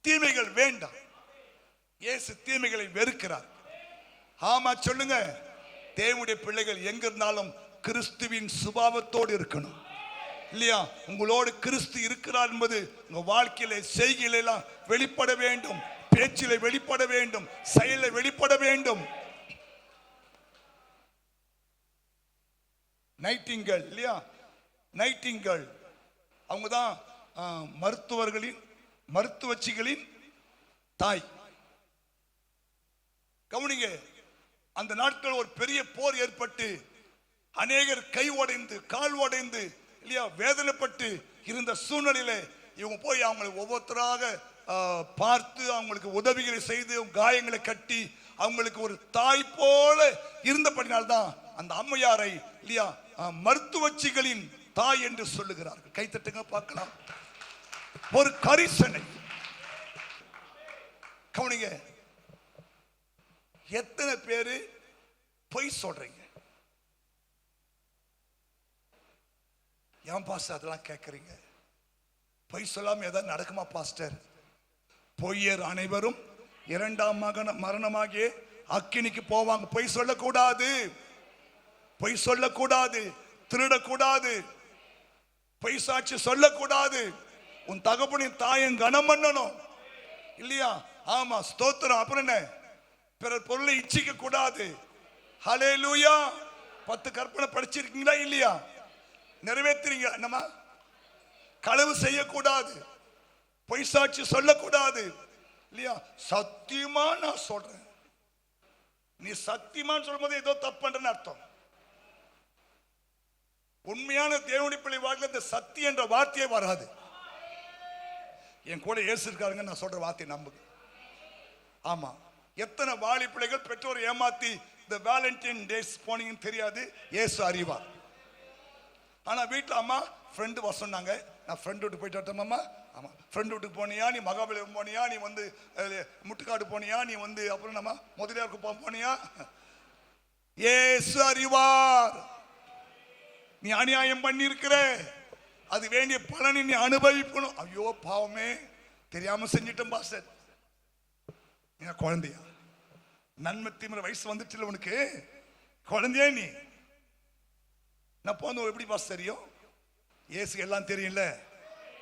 தீமைகள் வேண்டாம். இயேசு தீமைகளை வெறுக்கிறார். ஆமா சொல்லுங்க. தேவனுடைய பிள்ளைகள் எங்க இருந்தாலும் கிறிஸ்துவின் சுபாவத்தோடு இருக்கணும் இல்லையா? உங்களோடு கிறிஸ்து இருக்கிறார் என்பது உங்க வாழ்க்கையில செய்கையில எல்லாம் வெளிப்பட வேண்டும், பேச்சில வெளிப்பட வேண்டும், செயல வெளிப்பட வேண்டும். நைட்டிங்கேல் இல்லையா? நைட்டிங்கேல் அவங்க தான் மருத்துவச்சிகளின் தாய். கவனிங்க, அந்த நாட்கள் ஒரு பெரிய போர் ஏற்பட்டு அநேகர் கை உடைந்து கால் உடைந்து இல்லையா வேதனைப்பட்டு இருந்த சூழ்நிலையில இவங்க போய் அவங்களை ஒவ்வொருத்தராக பார்த்து அவங்களுக்கு உதவிகளை செய்து காயங்களை கட்டி அவங்களுக்கு ஒரு தாய் போல இருந்தபடினால்தான் அந்த அம்மையாரை இல்லையா மருத்துவச்சிகளின் தாய் என்று சொல்லுகிறார்கள். கைத்தட்டுங்க பார்க்கலாம். ஒரு கரிசனை. கவனிங்க, எத்தனை பேரு பொய் சொல்றீங்க? ஏன் பாஸ்டர் அதெல்லாம் கேட்கறீங்க? பொய் சொல்லாம ஏதாவது நடக்குமா பாஸ்டர்? பொய்யர் அனைவரும் இரண்டாம் மரணமாகிய அக்கினிக்கு போவாங்க. பொய் சொல்லக்கூடாது, பொய் சொல்லக்கூடாது, திருடக்கூடாது, பொய் சாட்சி சொல்லக்கூடாது. உன் தகப்பனின் தாயின் கனம் பண்ணணும் இல்லையா? ஆமா, ஸ்தோத்திரம். அப்புறம் என்ன? பிறர் பொருளை இச்சிக்க கூடாது. ஹல்லேலூயா. 10 கற்பனை படிச்சிருக்கீங்களா இல்லையா? நிறைவேற்றுறீங்க. என்னமா? களவு செய்யக்கூடாது, பொய் சாட்சி சொல்லக்கூடாது இல்லையா? சத்தியமா நான் சொல்றேன். நீ சத்தியமான்னு சொல்லும் போது ஏதோ தப்பு பண்றேன்னு அர்த்தம். உண்மையான தேவனுடைய பிள்ளை வாழ்க்கை இந்த சத்தியம் என்ற வார்த்தையே வராது. என் கூட இயேசு இருக்காருங்க, நான் சொல்ற வார்த்தை நம்புங்க. ஆமா, எத்தனை வாலி பிள்ளைகள் பெற்றோர் ஏமாத்தி இந்த வேலண்டைன் டேஸ் போனீங்கன்னு தெரியாது, இயேசு அறிவார். ஆனா வீட்டுல அம்மா ஃப்ரெண்டு வர சொன்னாங்க, நான் ஃப்ரெண்ட் வீட்டுக்கு போயிட்டு வரட்டேன். ஆமா, ஃப்ரெண்ட் வீட்டுக்கு போனியா, நீ மகாபலிபுரம் போனியா, நீ வந்து முட்டுக்காடு போனியா, நீ வந்து அப்புறம் நம்ம முதலியாருக்கு போனியா? இயேசு அறிவார். நீ அநியாயம் பண்ணி இருக்கிற, அது வேண்டிய பலனை நீ அனுபவிக்கணும். ஐயோ பாவமே, தெரியாம செஞ்சிட்டேன் பாஸ்டர். நீ குழந்தையா? நன்மை தீவிர வயசு வந்துச்சு உனக்கு, குழந்தையா நீ? நான் போன எப்படி பாஸ் தெரியும்? இயேசு எல்லாம் தெரியும்ல,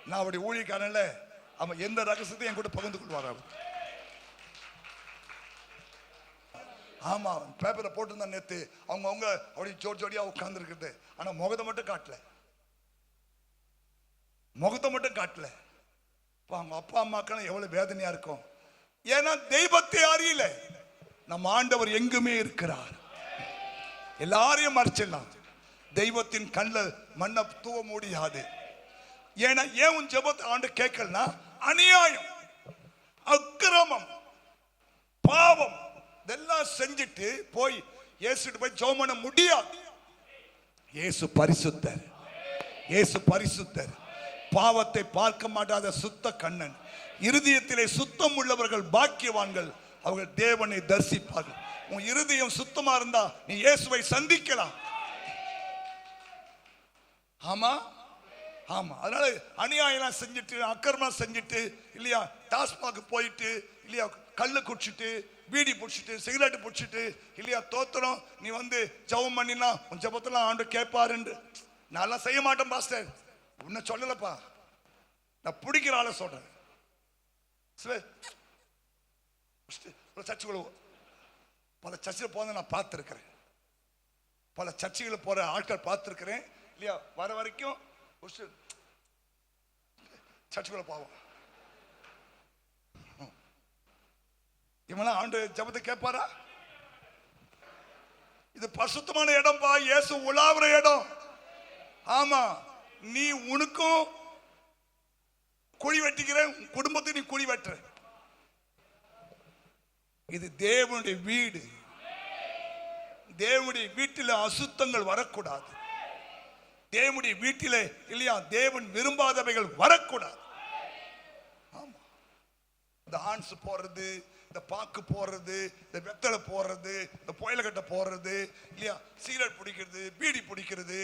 நான் அவருடைய ஊழியக்காரன்ல. அவன் எந்த ரகசியத்தையும் என் கூட பகிர்ந்து கொள்வார் அவர். ஆமா, பேப்பரை போட்டுருந்தான் நேத்து. அவங்க அப்படி ஜோடியா உட்கார்ந்து இருக்குது. ஆனா முகத்தை மட்டும் காட்டல, முகத்தை மட்டும் காட்டல. அவங்க அப்பா அம்மாக்கெல்லாம் எவ்வளவு வேதனையா இருக்கும். ஏன்னா தெய்வத்தை அறியல. நம்ம ஆண்டவர் எங்குமே இருக்கிறார். எல்லாரையும் மறைச்சிடலாம், தெய்வத்தின் கண்ணில் மண்ணை தூவ முடியாது. ஏன்னா ஏன் உன் ஜெபத்தை ஆண்டு கேட்கலனா, அநியாயம், அக்கிரமம், பாவம் இதெல்லாம் செஞ்சுட்டு போய் இயேசுட்டு போய் ஜெபம் பண்ண முடியாது. இயேசு பரிசுத்தர், இயேசு பரிசுத்தர். பாவத்தை பார்க்க மாட்டாத சுத்த கண்ணன். இருதயத்திலே சுத்தம் உள்ளவர்கள் பாக்கியவான்கள், அவர்கள் தேவனை தரிசிப்பார்கள். உன் இருதயம் சுத்தமா இருந்தா நீ இயேசுவை சந்திக்கலாம். ஆமா, ஆமா, அதனால அநியாயம் செஞ்சுட்டு, அக்கிரமம் செஞ்சுட்டு இல்லையா, டாஸ்மாக் போயிட்டு இல்லையா, கல்லு குடிச்சிட்டு, பீடி பிடிச்சிட்டு, சிகரெட் பிடிச்சிட்டு இல்லையா, தோத்திரம் நீ வந்து ஜெபம் பண்ணினா உன் ஜெபத்தெல்லாம் ஆண்டவர் கேட்பாருன்னு நான் செய்ய மாட்டேன் பாஸ்டர். உன்னை சொல்லலப்பா, நான் பிடிக்கிற ஆளை சொல்றேன். சர்ச்சுக்குள்ள பல சர்ச்சில் போன நான் பார்த்துருக்கிறேன், பல சர்ச்சுகளை போற ஆட்கள் பார்த்துருக்கிறேன் இல்லையா. வர வரைக்கும் சர்ச்சுக்குள்ள போவோம். இவெல்லாம் ஆண்டு ஜெபத்தை கேட்பாரா? இது பரிசுத்தமான இடம் பா, இயேசு உலாவுற இடம். ஆமா, நீ உனக்கும் குழி வெட்டிக்கிற, குடும்பத்தை நீ குழி வெட்டுற. இது தேவனுடைய வீடு. தேவனுடைய வீட்டில் அசுத்தங்கள் வரக்கூடாது. தேவனுடைய வீட்டிலே இல்லையா, தேவன் விரும்பாதவைகள் வரக்கூடாது. ஆமா, இந்த ஆன்ஸ் போடுறது, இந்த பாக்கு போடுறது, இந்த வெத்தலை போடுறது, இந்த புயலக்கட்டை போடுறது இல்லையா, சிகரெட் பிடிக்கிறது, பீடி பிடிக்கிறது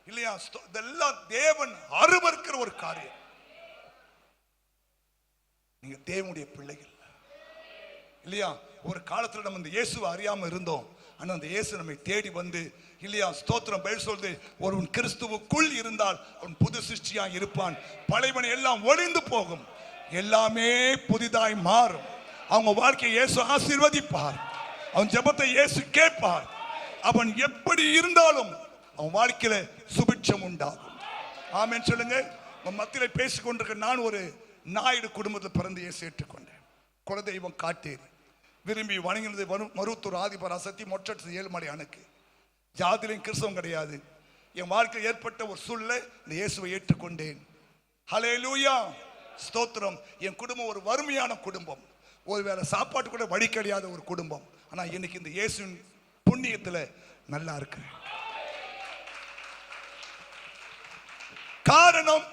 இல்லையா, இதெல்லாம் தேவன் அருவருக்கிற ஒரு காரியம். நீங்க தேவனுடைய பிள்ளைகள் இல்லையா. ஒரு காலத்துல நம்ம இந்த இயேசுவை அறியாம இருந்தோம். ஆனா அந்த இயேசு நம்மை தேடி வந்து இல்லையா, ஸ்தோத்திரம் பைபிள் சொல்லுது, ஒருவன் கிறிஸ்துவுக்குள் இருந்தால் அவன் புது சிருஷ்டியா இருப்பான், பழையவன் எல்லாம் ஒளிந்து போகும், எல்லாமே புதிதாய் மாறும். அவங்க வாழ்க்கையை இயேசு ஆசீர்வதிப்பார், அவன் ஜெபத்தை இயேசு கேட்பார். அவன் எப்படி இருந்தாலும் அவன் வாழ்க்கையில சுபிட்சம் உண்டாகும். ஆமென் சொல்லுங்க. மத்தியில பேசிக்கொண்டிருக்க நான் ஒரு நாயுடு குடும்பத்தில் பிறந்து இயேசு ஏற்றுக்கொண்டேன். குலதெய்வம் காட்டேரி, விரும்பி வணங்கினது மருவத்தூர் ஆதிபராசக்தி, மொட்டத்து ஏழுமலை அணுக்கு. ஜாதிலையும் கிறிஸ்தவம் கிடையாது. என் வாழ்க்கையில் ஏற்பட்ட ஒரு சூழ்நிலை இந்த இயேசுவை ஏற்றுக்கொண்டேன். ஹல்லேலூயா, ஸ்தோத்திரம். என் குடும்பம் ஒரு வறுமையான குடும்பம், ஒருவேளை சாப்பாட்டு கூட வழி கிடையாத ஒரு குடும்பம். ஆனா இன்னைக்கு இந்த இயேசுவின் புண்ணியத்துல நல்லா இருக்கிறேன். காரணம்,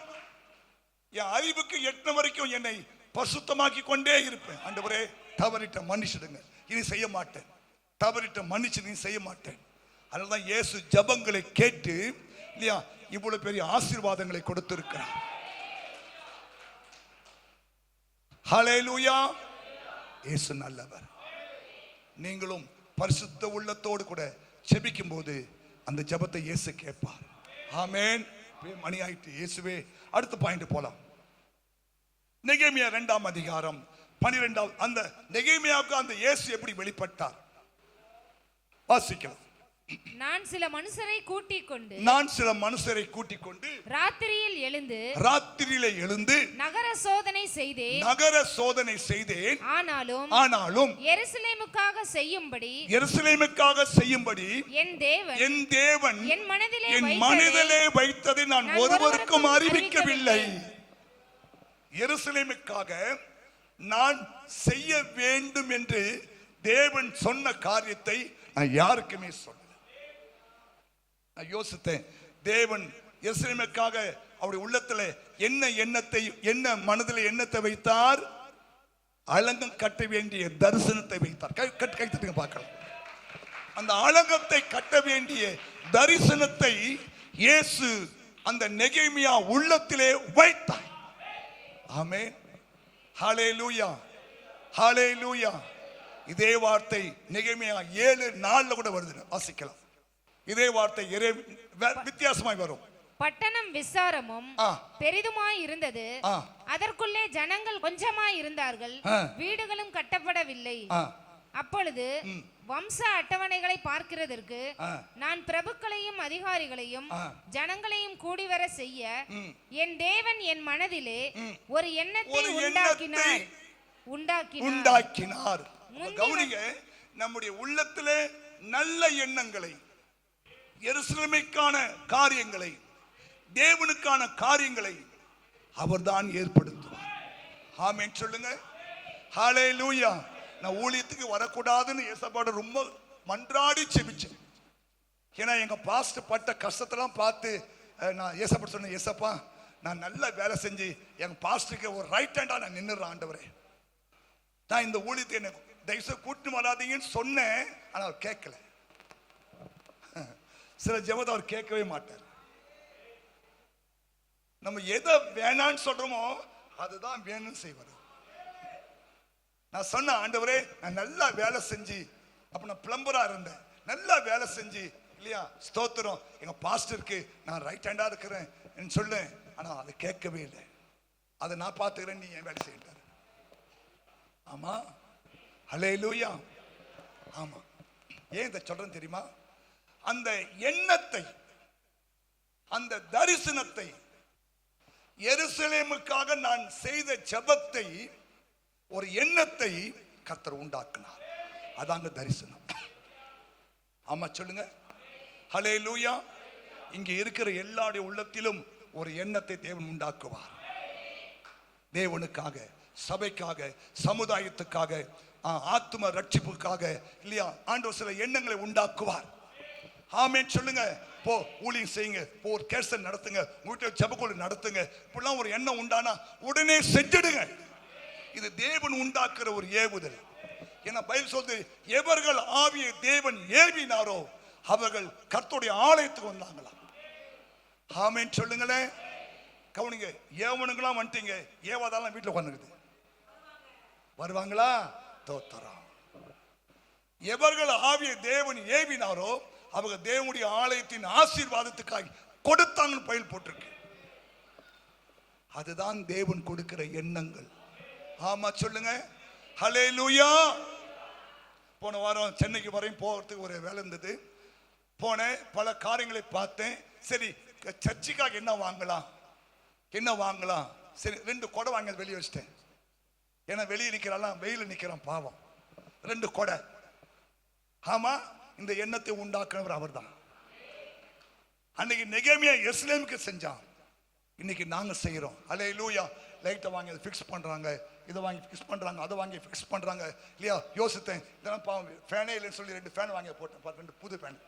என் அறிவுக்கு எட்டின வரைக்கும் என்னை பரிசுத்தமாக்கி கொண்டே இருப்பேன். ஆண்டவரே, தவறிட்ட மன்னிச்சிடுங்க, இனி செய்ய மாட்டேன். தவறிட்ட மன்னிச்சு நீ செய்ய மாட்டேன். அதனால்தான் இயேசு ஜெபங்களை கேட்டு இல்லையா இவ்வளவு பெரிய ஆசீர்வாதங்களை கொடுத்திருக்கிறார். ஹல்லேலூயா. இயேசு நல்லவர். நீங்களும் பரிசுத்த உள்ளத்தோடு கூட ஜெபிக்கும் போது அந்த ஜெபத்தை இயேசு கேட்பார். ஆமென். மணி ஆயிட்டு. இயேசுவே, அடுத்த பாயிண்ட் போலாம். நெகேமியா 2ஆம் அதிகாரம் 12. அந்த நெகேமியாவுக்கு அந்த இயேசு எப்படி வெளிப்பட்டார் வாசிக்கலாம். நான் சில மனுஷரை கூட்டிக் கொண்டு ராத்திரியிலே எழுந்து நகர சோதனை செய்தேன். ஆனாலும் எருசலேமுக்காக செய்யும்படி என் தேவன் என் மனதிலே வைத்ததை நான் ஒருவருக்கும் அறிவிக்கவில்லை. எருசலேமுக்காக நான் செய்ய வேண்டும் என்று தேவன் சொன்ன காரியத்தை நான் யாருக்குமே சொல்ல. நான் யோசித்தேன், தேவன் எருசலேமுக்காக அவருடைய உள்ளத்துல என்ன மனதில் எண்ணத்தை வைத்தார்? அலங்கம் கட்ட வேண்டிய தரிசனத்தை வைத்தார். கைத்தட்டுங்க பார்க்கலாம். அந்த அலங்கத்தை கட்ட வேண்டிய தரிசனத்தை இயேசு அந்த நெகேமியா உள்ளத்திலே வைத்தார். ஆமென். ஹல்லேலூயா, ஹல்லேலூயா. இதே வார்த்தை நெகேமியா 7:4 கூட வருது, வாசிக்கலாம். இதே வார்த்தை வித்தியாசமாய் வரும். பட்டணம் விசாரமும் பெரிதுமாய் இருந்தது, அதற்குள்ளே ஜனங்கள் கொஞ்சமாய் இருந்தார்கள், வீடுகளும் கட்டப்படவில்லை. அப்பொழுது வம்ச அட்டவணைகளை பார்க்கிறதற்கு நான் பிரபுக்களையும் அதிகாரிகளையும் ஜனங்களையும் கூடிவர செய்ய என் தேவன் என் மனதிலே ஒரு எண்ணத்தை உண்டாக்கினார். கவனிங்க, நம்முடைய உள்ளத்திலே நல்ல எண்ணங்களை, எருசலேமுக்கான காரியங்களை, தேவனுக்கான காரியங்களை அவர்தான் ஏற்படுத்துவார். ஆமென் சொல்லுங்க. ஹல்லேலூயா. நான் ஊழியத்துக்கு வரக்கூடாதுன்னு ஏசப்பாட ரொம்ப மன்றாடி செபிச்சேன். ஏன்னா எங்க பாஸ்ட் பட்ட கஷ்டத்தெல்லாம் பார்த்து நான் ஏசப்பா சொன்னேன், ஏசப்பா நான் நல்ல வேலை செஞ்சு எங்க பாஸ்டுக்கு ஒரு ரைட் ஹேண்டா நான் நின்னுறேன் ஆண்டவரே. நான் இந்த ஊழியத்தை எனக்கு தயவுசெய்து கூட்டு வராதீங்கன்னு சொன்னேன். ஆனால் கேட்கல. சில ஜெபத்தை அவர் கேட்கவே மாட்டார். நம்ம எதை வேணான்னு சொல்றோமோ அதுதான் வேணும்னு செய்வார். நான் சொன்ன, ஆண்டவரே நான் நல்லா வேலை செஞ்சு, அப்ப நான் பிளம்பரா இருந்தேன், நல்லா வேலை செஞ்சு இல்லையா, ஸ்தோத்திரம், எங்க பாஸ்டருக்கு நான் ரைட் ஹேண்டா இருக்கிறேன் சொல்லேன். ஆனா அதை கேட்கவே இல்லை. அதை நான் பார்த்துக்கிறேன், நீ என் வேலை செய்யிட்டாரு. ஆமா, ஹல்லேலூயா. ஆமா, ஏன் இதை சொல்றேன் தெரியுமா? அந்த எண்ணத்தை, அந்த தரிசனத்தை, எருசலேமுக்காக நான் செய்த ஜெபத்தை, ஒரு எண்ணத்தை கர்த்தர் உண்டாக்கினார். அதாங்க தரிசனம். ஆமா சொல்லுங்க, ஹல்லேலூயா. இங்க இருக்கிற எல்லாருடைய உள்ளத்திலும் ஒரு எண்ணத்தை தேவன் உண்டாக்குவார். தேவனுக்காக, சபைக்காக, சமுதாயத்துக்காக, ஆத்தும ரட்சிப்புக்காக இல்லையா, ஆண்டவர் சில எண்ணங்களை உண்டாக்குவார். ஆமென் சொல்லுங்க. போ ஊழியம் செய்யுங்க, போ ஒரு கேசல் நடத்துங்க, உங்கள்கிட்ட ஜெபக்குழு நடத்துங்க, இப்படிலாம் ஒரு எண்ணம் உண்டானா உடனே செஞ்சிடுங்க. இது தேவன் உண்டாக்குற ஒரு ஏவுதல். ஏன்னா பைபிள் சொல்லுது, எவர்கள் ஆவியை தேவன் ஏவினாரோ அவர்கள் கர்த்தருடைய ஆலயத்துக்கு வந்தாங்களா. ஆமென் சொல்லுங்களேன். கவனிங்க, ஏவனுங்களாம் வந்துட்டீங்க, ஏவாதாலாம் வீட்டில் உட்காந்துக்குது, வருவாங்களா? தோத்தரம். எவர்கள் ஆவியை தேவன் ஏவினாரோ அவங்க தேவனுடைய ஆலயத்தின் ஆசீர்வாதத்துக்காக கொடுத்தாங்கன்னு பயில் போட்டிருக்கு. அதுதான் தேவன் கொடுக்கிற எண்ணங்கள். ஆமா சொல்லுங்க, ஹல்லேலூயா. போன வாரம் சென்னைக்கு வரையும் போகிறதுக்கு ஒரு வேலை இருந்தது. போனேன், பல காரியங்களை பார்த்தேன். சரி, சர்ச்சுக்காக என்ன வாங்கலாம், என்ன வாங்கலாம், சரி 2 கொடை வாங்கி வெளியே வச்சிட்டேன். ஏன்னா வெளியே நிற்கிறான், வெயில் நிற்கிறான் பாவம், 2 கொடை. ஆமா, இந்த எண்ணத்தை உண்டாக்குறவர் அவர் தான். அன்னைக்கு நெகேமியா எருசலேமுக்கு செஞ்சான், இன்னைக்கு நாங்க செய்யறோம். ஹல்லேலூயா. லைட்டை வாங்கி அதை ஃபிக்ஸ் பண்றாங்க, இதை வாங்கி ஃபிக்ஸ் பண்றாங்க, அதை வாங்கி ஃபிக்ஸ் பண்றாங்க இல்லையா. யோசித்தேன், இதெல்லாம் பாவம், ஃபேனே இல்லைன்னு சொல்லி 2 ஃபேன் வாங்கி போட்டேன், 2 புது ஃபேன்.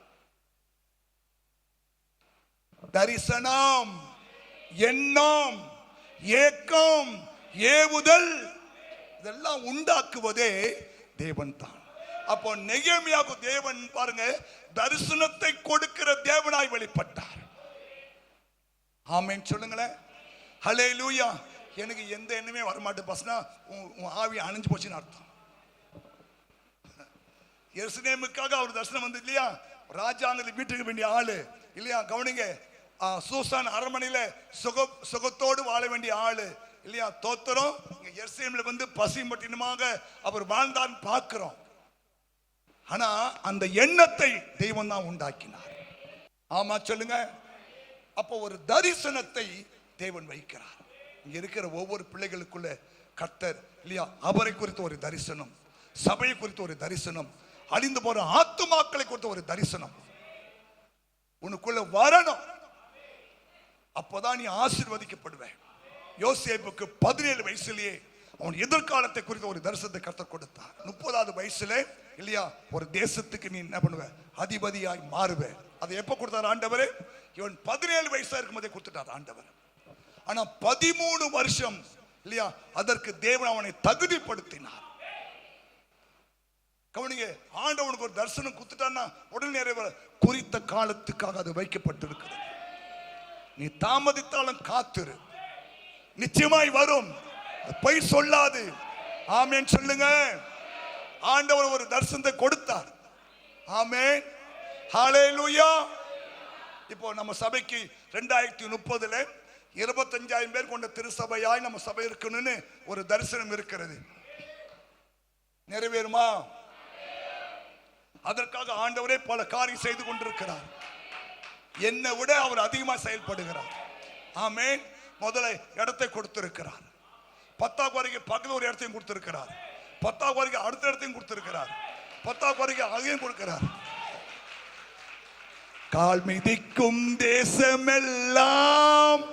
தரிசனம், எண்ணம், ஏக்கம், ஏவுதல், இதெல்லாம் உண்டாக்குவதே தேவன் தான். அப்போ நெகேமியாவுக்கு தேவன் பாருங்க தரிசனத்தை கொடுக்கிற தேவனாய் வெளிப்பட்டார். ஆமென் சொல்லுங்களேன், ஹல்லேலூயா. எனக்கு எந்த எண்ணமே வரமாட்டேன் பஸ்னா, உன் ஆவி அணைஞ்சு போச்சுன்னு அர்த்தம். எருசலேமுக்காக அவர் தரிசனம் வந்து இல்லையா, ராஜாங்க வீட்டுக்கு வேண்டிய ஆளு இல்லையா. கவனிங்க, சூசான் அரண்மனையில சுகத்தோடு வாழ வேண்டிய ஆளு இல்லையா. தோத்திரம், எருசலேமில் வந்து பசிமட்டினமாக அவர் வாழ்ந்தான்னு பார்க்கிறோம். ஆனா அந்த எண்ணத்தை தெய்வம் தான் உண்டாக்கினார். ஆமா சொல்லுங்க. அப்போ ஒரு தரிசனத்தை தேவன் வைக்கிறார். இங்க இருக்கிற ஒவ்வொரு பிள்ளைகளுக்குள்ள கர்த்தர் இல்லையா, அவரை குறித்து ஒரு தரிசனம், சபையை குறித்து ஒரு தரிசனம், அழிந்து போற ஆத்துமாக்களை குறித்து ஒரு தரிசனம் உனக்குள்ள வரணும். அப்பதான் நீ ஆசீர்வதிக்கப்படுவேன். யோசேப்புக்கு 17 வயசுலயே அவன் எதிர்காலத்தை குறித்த ஒரு தரிசனத்தை கர்த்தர் கொடுத்தார். 30வது வயசுல இல்லையா, ஒரு தேசத்துக்கு நீ என்ன பண்ணுவ, அதிபதியாய் மாறுவ. அதை எப்ப கொடுத்தார் ஆண்டவர்? இவன் 17 வயசா இருக்கும் போதே கொடுத்துட்டார் ஆண்டவர். ஆனா 13 வருஷம் இல்லையா, அதற்கு தேவன் அவனை தகுதிப்படுத்தினார். கவனிங்க, ஆண்டவனுக்கு ஒரு தரிசனம் கொடுத்துட்டான்னா உடனே நிறைவேற குறித்த காலத்துக்காக அது வைக்கப்பட்டிருக்கிறது. நீ தாமதித்தாலும் காத்திரு, நிச்சயமாய் வரும், பொய் சொல்லாது. ஆமென் சொல்லுங்க. ஆண்டவர் ஒரு தரிசனத்தை கொடுத்தார். ஆமென், ஹல்லேலூயா. இப்போ நம்ம சபைக்கு 2030ல 25,000 பேர் கொண்ட திருசபையாய் நம்ம சபை இருக்கணும்னு ஒரு தரிசனம் இருக்கிறது. நிறைவேறுமா? அதற்காக ஆண்டவரே பல காரியம் செய்து கொண்டிருக்கிறார். என்னை விட அவர் அதிகமா செயல்படுகிறார். ஆமென். முதல்ல இடத்தை கொடுத்திருக்கிறார். 10வது வரைக்கும் பக்கத்துல ஒரு இடத்தையும் கொடுத்திருக்கிறார். 10வது வரைக்கும் அடுத்த இடத்தையும் கொடுத்திருக்கிறார். 10வது வரைக்கும் அதையும் கொடுக்கிறார். கால் மிதிக்கும் தேசமெல்லாம்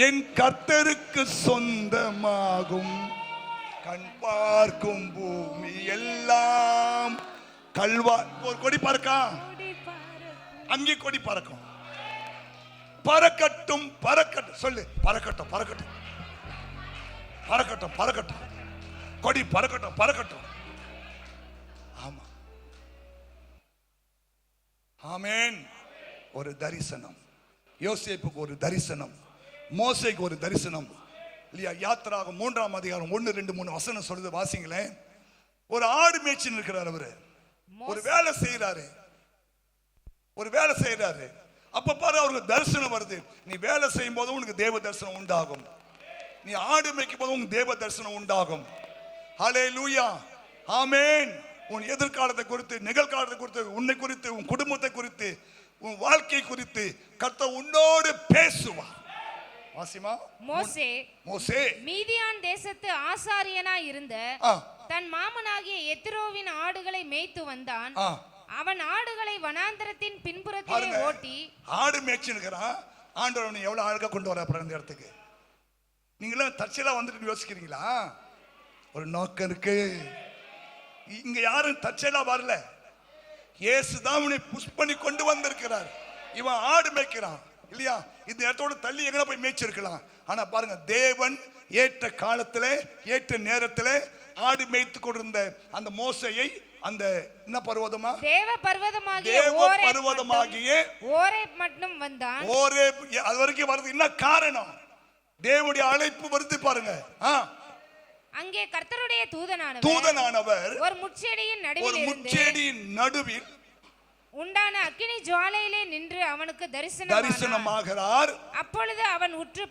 என் கர்த்தருக்கு சொந்தமாகும், கண் பார்க்கும் பூமி எல்லாம் கல்வா. ஒரு கொடி பறக்கா, அங்கே கொடி பறக்கும். பறக்கட்டும் பறக்கட்டும், சொல்லு பறக்கட்டும் பறக்கட்டும் பறக்கட்டும் பறக்கட்டும், கொடி பறக்கட்டும் பறக்கட்டும். ஆமா, ஆமென். ஒரு தரிசனம், யோசேப்புக்கு ஒரு தரிசனம், மோசேக்கு ஒரு தரிசனம் இல்லையா? யாத்திராகம் 3ஆம் அதிகாரம் 1, 2, 3 வசனம் சொல்லுது, வாசிங்களேன். ஒரு ஆடு மேய்ச்சி இருக்கிறார். அவரு ஒரு வேலை செய்யறாரு, அப்ப பாரு அவருக்கு தரிசனம் வருது. நீ வேலை செய்யும் போது உனக்கு தேவ தரிசனம் உண்டாகும். நீ ஆடு மேய்க்கும் போது உனக்கு தேவ தரிசனம் உண்டாகும். ஹல்லேலூயா, ஆமென். உன் எதிர்காலத்தை குறித்து, நிகழ்காலத்தை குறித்து, உன்னை குறித்து, உன் குடும்பத்தை குறித்து, உன் வாழ்க்கை குறித்து கர்த்தர் உன்னோடு பேசுவார். வாசிமா. மோசே மீதியான் தேசத்து ஆசாரியனாய் இருந்த தன் மாமனாகிய எத்ரோவின் ஆடுகளை மேய்த்து வந்தான். அவன் ஆடுகளை வனாந்தரத்தின் பின்புறத்திலே ஓட்டி ஆடு மேய்ச்சிருக்கிறான். ஆண்டவர் எவ்வளவு அழகா கொண்டு வர இந்த இடத்துக்கு. நீங்களும் தற்செயலா வந்துட்டு யோசிக்கிறீங்களா? ஒரு நோக்கம் இருக்கு. இங்க யாரும் தற்செயலா வரல. இயேசுதான் அவனை புஷ் பண்ணி கொண்டு வந்திருக்கிறார். இவன் ஆடு மேய்க்கிறான் இல்லையா? இந்த இடத்தோட தள்ளி எங்க போய் மேய்ச்சிருக்கலாம். ஆனா பாருங்க, தேவன் ஏற்ற காலத்துல ஏற்ற நேரத்துல ஆடு மேய்த்து கொண்டிருந்த அந்த மோசேயை அந்த என்ன பர்வதமா, தேவ பர்வதமாகிய ஓரேப் மட்டும் வந்தான். ஓரேப் அது வரைக்கும் வருது. என்ன காரணம்? தேவனுடைய அழைப்பு வருது பாருங்க. அங்கே கர்த்தருடைய தூதனானவர் ஒரு முட்செடியின் நடுவில் உண்டான அக்கினி ஜுவாலையிலே நின்று அவனுக்கு தரிசனமாகிறார். அப்பொழுது அவன் உற்று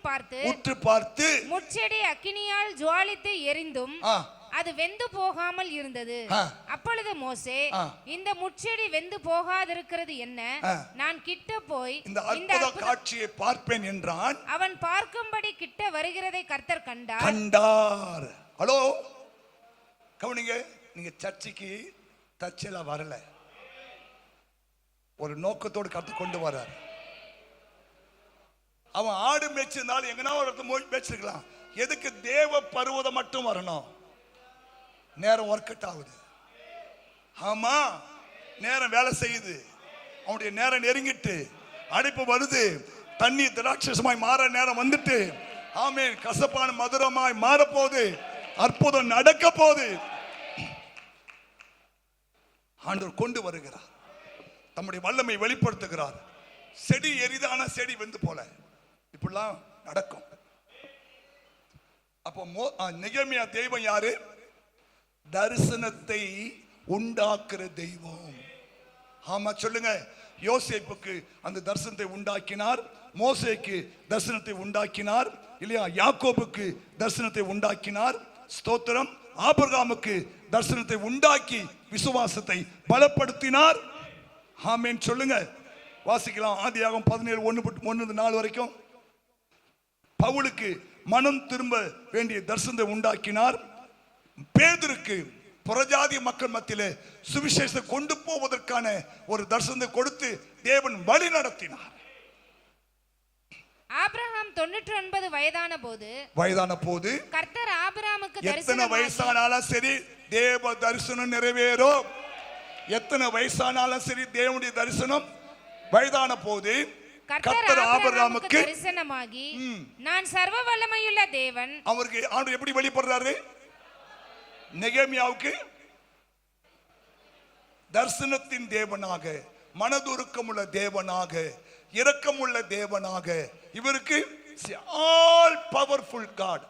பார்த்து முட்செடி அக்கினியால் ஜுவாலித்து எரிந்தும் அது வெந்து போகாமல் இருந்தது. அப்பொழுது மோசே, இந்த முட்செடி வெந்து போகாதிருக்கிறது என்ன? நான் கிட்ட போய் இந்த அற்புத காட்சியை பார்ப்பேன் என்றான். அவன் பார்க்கும்படி கிட்ட வருகிறதை கர்த்தர் கண்டார். ஹலோ, கவனிங்க. நீங்க சர்ச்சைக்கு தற்செயலா வரல, ஒரு நோக்கத்தோடு கத்து கொண்டு வர்றார். அவன் ஆடு மேய்ச்சிருந்தாலும் எங்கன்னா ஒரு மேய்ச்சிருக்கலாம். எதுக்கு தேவ பருவதம் மட்டும் வரணும்? நேரம் ஒர்க் அவுட் ஆகுது. ஆமா, நேரம் வேலை செய்யுது. அவனுடைய நேரம் நெருங்கிட்டு அடைப்பு வருது. தண்ணி திராட்சசமாய் மாற நேரம் வந்துட்டு, ஆமென், கசப்பான மதுரமாய் மாற போகுது. அற்புதம் நடக்க போகுது. ஆண்டவர் கொண்டு வருகிறார், தம்முடைய வல்லமை வெளிப்படுத்துகிறார். செடி எரிதான செடி வெந்து போல இப்படிலாம் நடக்கும். அப்போ நெகேமியா தெய்வம் யாரு? தரிசனத்தை உண்டாக்குற தெய்வம். ஆமா, சொல்லுங்க. யோசேப்புக்கு அந்த தரிசனத்தை உண்டாக்கினார், மோசேக்கு தரிசனத்தை உண்டாக்கினார் இல்லையா? யாக்கோபுக்கு தரிசனத்தை உண்டாக்கினார். ஸ்தோத்திரம். ஆபிரகாமுக்கு தரிசனத்தை உண்டாக்கி விசுவாசத்தை பலப்படுத்தினார். ஆமென், சொல்லுங்க. வாசிக்கலாம். ஆதியாகமம் 17:1-4 வரைக்கும். பவுலுக்கு மனம் திரும்ப வேண்டிய தரிசனத்தை உண்டாக்கினார். பேதுருக்கு புறஜாதி மக்கள் மத்தியிலே சுவிசேஷத்தை கொண்டு போவதற்கான ஒரு தரிசனத்தை கொடுத்து தேவன் வழி நடத்தினார். ஆபிரகாம் 99 வயதான போது கர்த்தர் ஆபிரகாமுக்கு எத்தனை வயசானாலும் சரி தேவ தரிசனம் நிறைவேறும். எத்தனை வயசானாலும் சரி தேவனுடைய தரிசனம் வயதான போது கர்த்தர் ஆபிரகாமுக்கு தரிசனமாகி, நான் சர்வ வல்லமையுள்ள தேவன். அவருக்கு ஆண்டவர் எப்படி வெளிப்படுறாரு? நெகேமியாவுக்கு தரிசனத்தின் தேவனாக, மனதுருக்கமுள்ள தேவனாக, இரக்கமுள்ள தேவனாக, இவருக்கு ஆல் பவர்ஃபுல் காட்.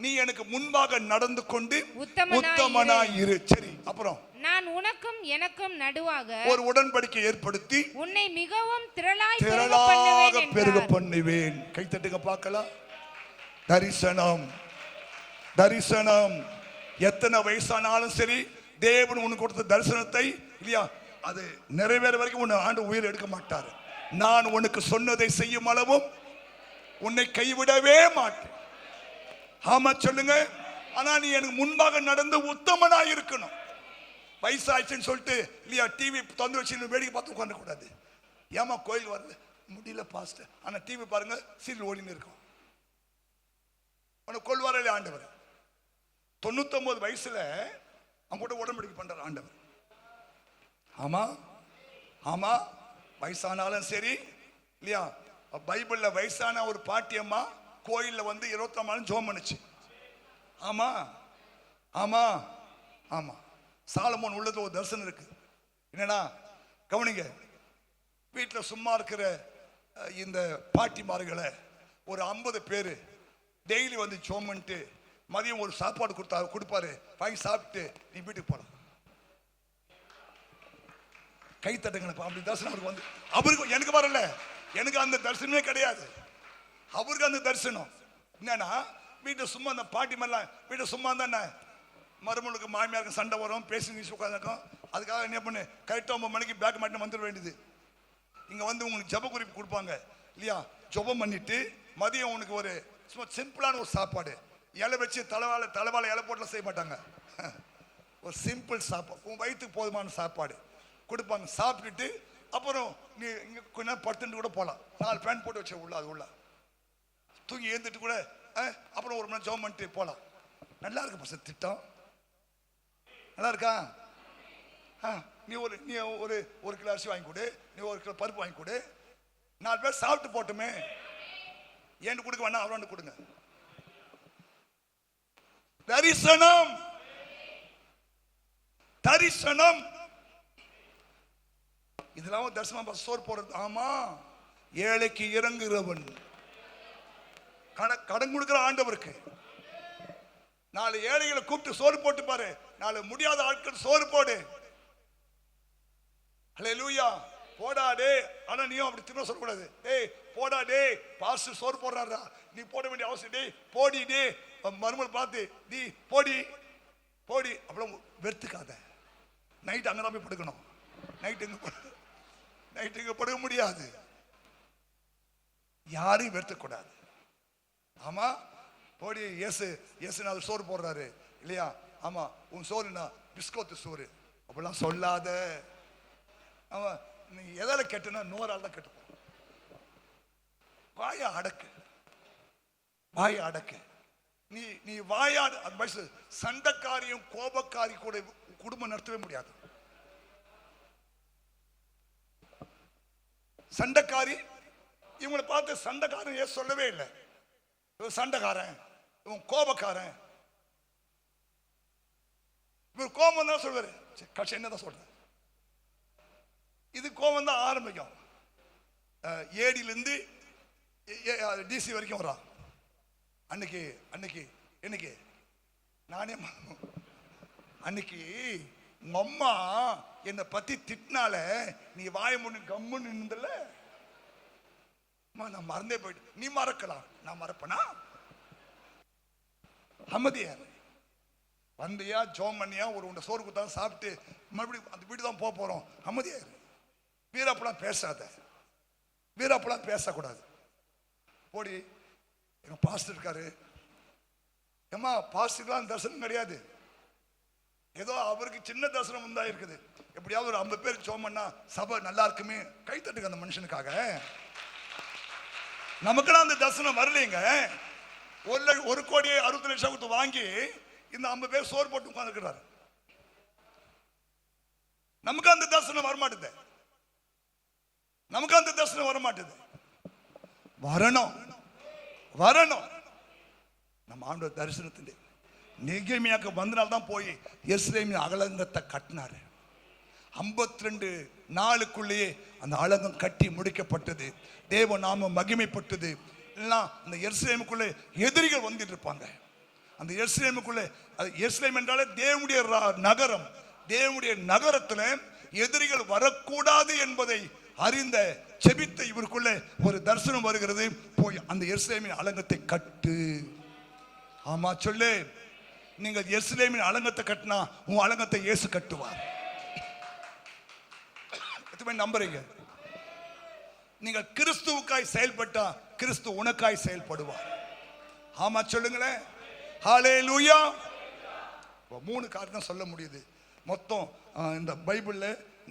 நீ எனக்கு முன்பாக நடந்து கொண்டு உத்தமனாய் இரு. சரி, அப்புறம் நான் உனக்கும் எனக்கும் நடுவாக ஒரு உடன்படிக்கை ஏற்படுத்தி உன்னை மிகவும் திரளாக பெருக பண்ணுவேன். கை தட்டுங்க பார்க்கலாம். தரிசனம், தரிசனம். எத்தனை வயசானாலும் சரி தேவன் உனக்கு கொடுத்த தரிசனத்தை இல்லையா, அது நிறைவேற வரைக்கும் உன்னை ஆண்டு உயிர் எடுக்க மாட்டார். நான் உனக்கு சொன்னதை செய்யும் அளவும் உன்னை கைவிடவே மாட்டேன். ஆமா, சொல்லுங்க. ஆனா நீ எனக்கு முன்பாக நடந்து உத்தமனா இருக்கணும். வயசாச்சுன்னு சொல்லிட்டு இல்லையா டிவி தந்து வச்சு வேடிக்கை பார்த்து உட்கார கூடாது. ஏமா கோயில் வரல முடியல பாஸ்ட், ஆனா டிவி பாருங்க சீரியல் ஓடின்னு இருக்கும். உனக்கு கொள்வார ஆண்டவர் 99 வயசுல அவங்க கூட உடன்படிக்கை பண்றார் ஆண்டவர். ஆமா ஆமா, வயசானாலும் சரி இல்லையா. பைபிள்ல வயசான ஒரு பாட்டியம்மா கோயில்ல வந்து 24 நாளும் ஜெபம் பண்ணுச்சு. ஆமா ஆமா ஆமா. சாலமோன் உள்ளது ஒரு தரிசனம் இருக்கு. என்னன்னா கவனிங்க, வீட்டில் சும்மா இருக்கிற இந்த பாட்டிமார்களை ஒரு 50 பேர் டெய்லி வந்து சோமன்ட்டு மதியம் ஒரு சாப்பாடு கொடுப்பாரு, வாங்கி சாப்பிட்டு நீ வீட்டுக்கு போலாம். கை தட்டுங்க. அப்படி தரிசனம் அவருக்கு வந்து, அவருக்கு எனக்கு வரல, எனக்கு அந்த தரிசனமே கிடையாது. அவருக்கு அந்த தரிசனம் என்னன்னா, வீட்டை சும்மா அந்த பாட்டி மாதிரிலாம் வீட்டை சும்மா தானே, மருமகளுக்கு மாமியாருக்கு சண்டை வரும், பேசி நீச்சு உட்காந்துருக்கும். அதுக்காக என்ன பண்ணு, கரெக்டாக 9 மணிக்கு பேக் மாட்டி வந்துட வேண்டியது. இங்கே வந்து உங்களுக்கு ஜப குறிப்பு கொடுப்பாங்க இல்லையா, ஜபம் பண்ணிட்டு மதியம் உனக்கு ஒரு சும்மா சிம்பிளான ஒரு சாப்பாடு, இலை வச்சு தலைவாழை இலை போட்டுலாம் செய்ய மாட்டாங்க. ஒரு சிம்பிள் சாப்பாடு, உன் வயிற்றுக்கு போதுமான சாப்பாடு கொடுப்பாங்க. சாப்பிட்டுட்டு அப்புறம் நீ இங்கே கொஞ்ச நேரம் படுத்துட்டு கூட போகலாம். 4 பேண்ட் போட்டு வச்ச உள்ள, அது உள்ள தூங்கி எழுந்துட்டு கூட அப்புறம் 1 மணி நேரம் ஜபம் பண்ணிட்டு போகலாம். நல்லா இருக்கு பசங்க திட்டம், நல்லா இருக்கா? நீ ஒரு கிலோ அரிசி வாங்கி கொடு, நீ 1 கிலோ பருப்பு வாங்கி கொடு, 4 பேர் சாப்பிட்டு போட்டுமே. ஏன்னு கொடுக்க வேணா, அவராண்டு கொடுங்க. தரிசனம், தரிசனம். இதெல்லாம் தரிசனம் சோறு போடுறது. ஆமா, ஏழைக்கு இறங்குகிறவன், கடன் கொடுக்கிற ஆண்டவருக்கு 4 ஏழைகளை கூப்பிட்டு சோறு போட்டு பாரு, 4 முடியாத ஆட்கள் சோறு போடு. ஹல்லேலூயா. போடா டே. ஆனா நீயும் அப்படி திரும்ப சொல்லக்கூடாது. ஏய் போடா டே, பாஸ்டர் சோறு போடுறாரா, நீ போட வேண்டிய அவசியம். டே போடி, டே மருமகள் பார்த்து நீ போடி போடி, அப்புறம் வெறுத்துக்காத. நைட் அங்கதான் போய் படுக்கணும். நைட்டு இங்க படுக்க முடியாது. யாரையும் வெறுத்தக்கூடாது. ஆமா, போடி. இயேசுநாதர் சோறு போடுறாரு இல்லையா? ஆமா, உன் சோறுனா பிஸ்கோத்து சோறு அப்படிலாம் சொல்லாத. ஆமா, நீ எதால கெட்டுனா நோரால் தான் கெட்டு. வாய அடக்கு, வாய அடக்கு. நீ வாயாடு. சண்டைக்காரியும் கோபக்காரி கூட குடும்பம் நடத்தவே முடியாது. சண்டைக்காரி, இவங்களை பார்த்து சண்டைக்காரன் ஏன் சொல்லவே இல்லை. இவன் சண்டைக்காரன், இவன் கோபக்காரன். இவர் கோபம் தான் சொல்வாரு, கட்சி என்னதான் சொல்ற. இது கோபம் தான் ஆரம்பிக்கும். ஏடியிலிருந்து டிசி வரைக்கும் வரா. அன்னைக்கு நானே அன்னைக்கு உங்க அம்மா என்னை பத்தி திட்டினால நீ வாய முன்னு கம்முன்னு நின்றல. நான் மறந்தே போயிட்டு. நீ மறக்கலாம், நான் மறப்பனா? அமைதியா வந்தியா, ஜோம் பண்ணியா, ஒரு உண்ட சோறு கொடுத்தா சாப்பிட்டு மறுபடியும் அந்த வீடு தான் போறோம். அமைதியா இரு. வீரப்பெல்லாம் பேசாத, வீரப்பெல்லாம் பேசக்கூடாது. போடி. எங்க பாஸ்டர் இருக்காரு. ஏமா, பாஸ்டர்லாம் தரிசனம் கிடையாது, ஏதோ அவருக்கு சின்ன தரிசனம் வந்தா இருக்குது. எப்படியாவது ஒரு 50 பேருக்கு சோமன்னா சபை நல்லா இருக்குமே. கை தட்டுங்க அந்த மனுஷனுக்காக. நமக்கெல்லாம் அந்த தரிசனம் வரலைங்க. 1,60,00,000 வாங்கி இந்த 50 பேர் சோறு போட்டு உட்கார்ந்துருக்கிறாரு. நமக்கு அந்த தரிசனம் வரமாட்டுது. நமக்கு அந்த தரிசனம் வரமாட்டுது. வரணும், வரணும். நம்ம ஆண்டவர் தரிசனத்தின் நெகேமியாவுக்கு வந்தனால்தான் போய் எருசலேமின் அலங்கத்தை கட்டினாரு. 52 நாளுக்குள்ளேயே அந்த அலங்கம் கட்டி முடிக்கப்பட்டது. தேவ நாமம் மகிமைப்பட்டது. எல்லாம் அந்த எருசலேமுக்குள்ளே எதிரிகள் வந்துட்டு இருப்பாங்க. அந்த எருசலேமுக்குள்ளே, எருசலேம் என்றாலே தேவனுடைய நகரம். தேவனுடைய நகரத்துல எதிரிகள் வரக்கூடாது என்பதை அறிந்த செபித்த இவருக்குள்ளே ஒரு தரிசனம் வருகிறது. போய் அந்த எருசலேமின் அலங்கத்தை கட்டு. ஆமா சொல்லு. நீங்கள் எருசலேமின் அலங்கத்தை கட்டினா உன் அலங்கத்தை இயேசு கட்டுவார். நம்புறீங்க? நீங்கள் கிறிஸ்துவுக்காய் செயல்பட்டா கிறிஸ்து உனக்காய் செயல்படுவார். ஆமா சொல்லுங்களேன். ஹல்லேலூயா. 3 காரணம் சொல்ல முடியுது. மொத்தம் இந்த பைபிள்ல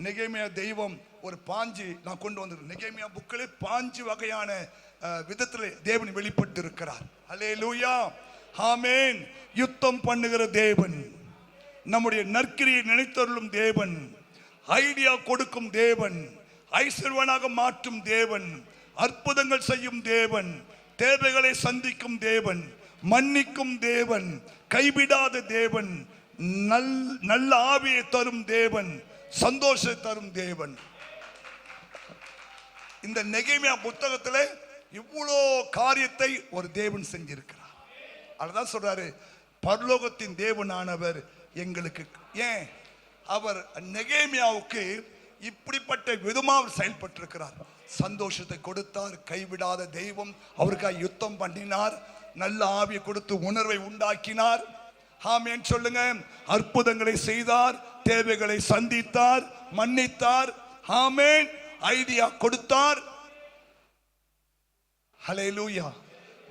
நெகேமியா தெய்வம் ஒரு 5 நான் கொண்டு வந்திருக்கேன். நெகேமியா புக்கில் 5 வகையான விதத்தில் தேவன் வெளிப்பட்டு இருக்கிறார். ஹல்லேலூயா. ஆமென். யுத்தம் பண்ணுகிற தேவன், நம்முடைய நற்கிரியை நினைத்தருளும் தேவன், ஐடியா கொடுக்கும் தேவன், ஐஸ்வர்யனாக மாற்றும் தேவன், அற்புதங்கள் செய்யும் தேவன், தேவைகளை சந்திக்கும் தேவன், மன்னிக்கும் தேவன், கைவிடாத தேவன், நல்ல ஆவியை தரும் தேவன், சந்தோஷத்தை தரும் தேவன். இந்த நெகேமியா புத்தகத்தில் இவ்வளோ காரியத்தை ஒரு தேவன் செஞ்சிருக்கிறார். அதுதான் சொல்றாரு, பரலோகத்தின் தேவனானவர் எங்களுக்கு. ஏன் அவர் நெகேமியாவுக்கு இப்படிப்பட்ட விதமாக செயல்பட்டிருக்கிறார். சந்தோஷத்தை கொடுத்தார், கைவிடாத தெய்வம். அவருக்காக யுத்தம் பண்ணினார், நல்ல ஆவியை கொடுத்து உணர்வை உண்டாக்கினார். ஆமென் சொல்லுங்க. அற்புதங்களை செய்தார், தேவைகளை சந்தித்தார், மன்னித்தார். ஆமென். ஐடியா கொடுத்தார். ஹல்லேலூயா.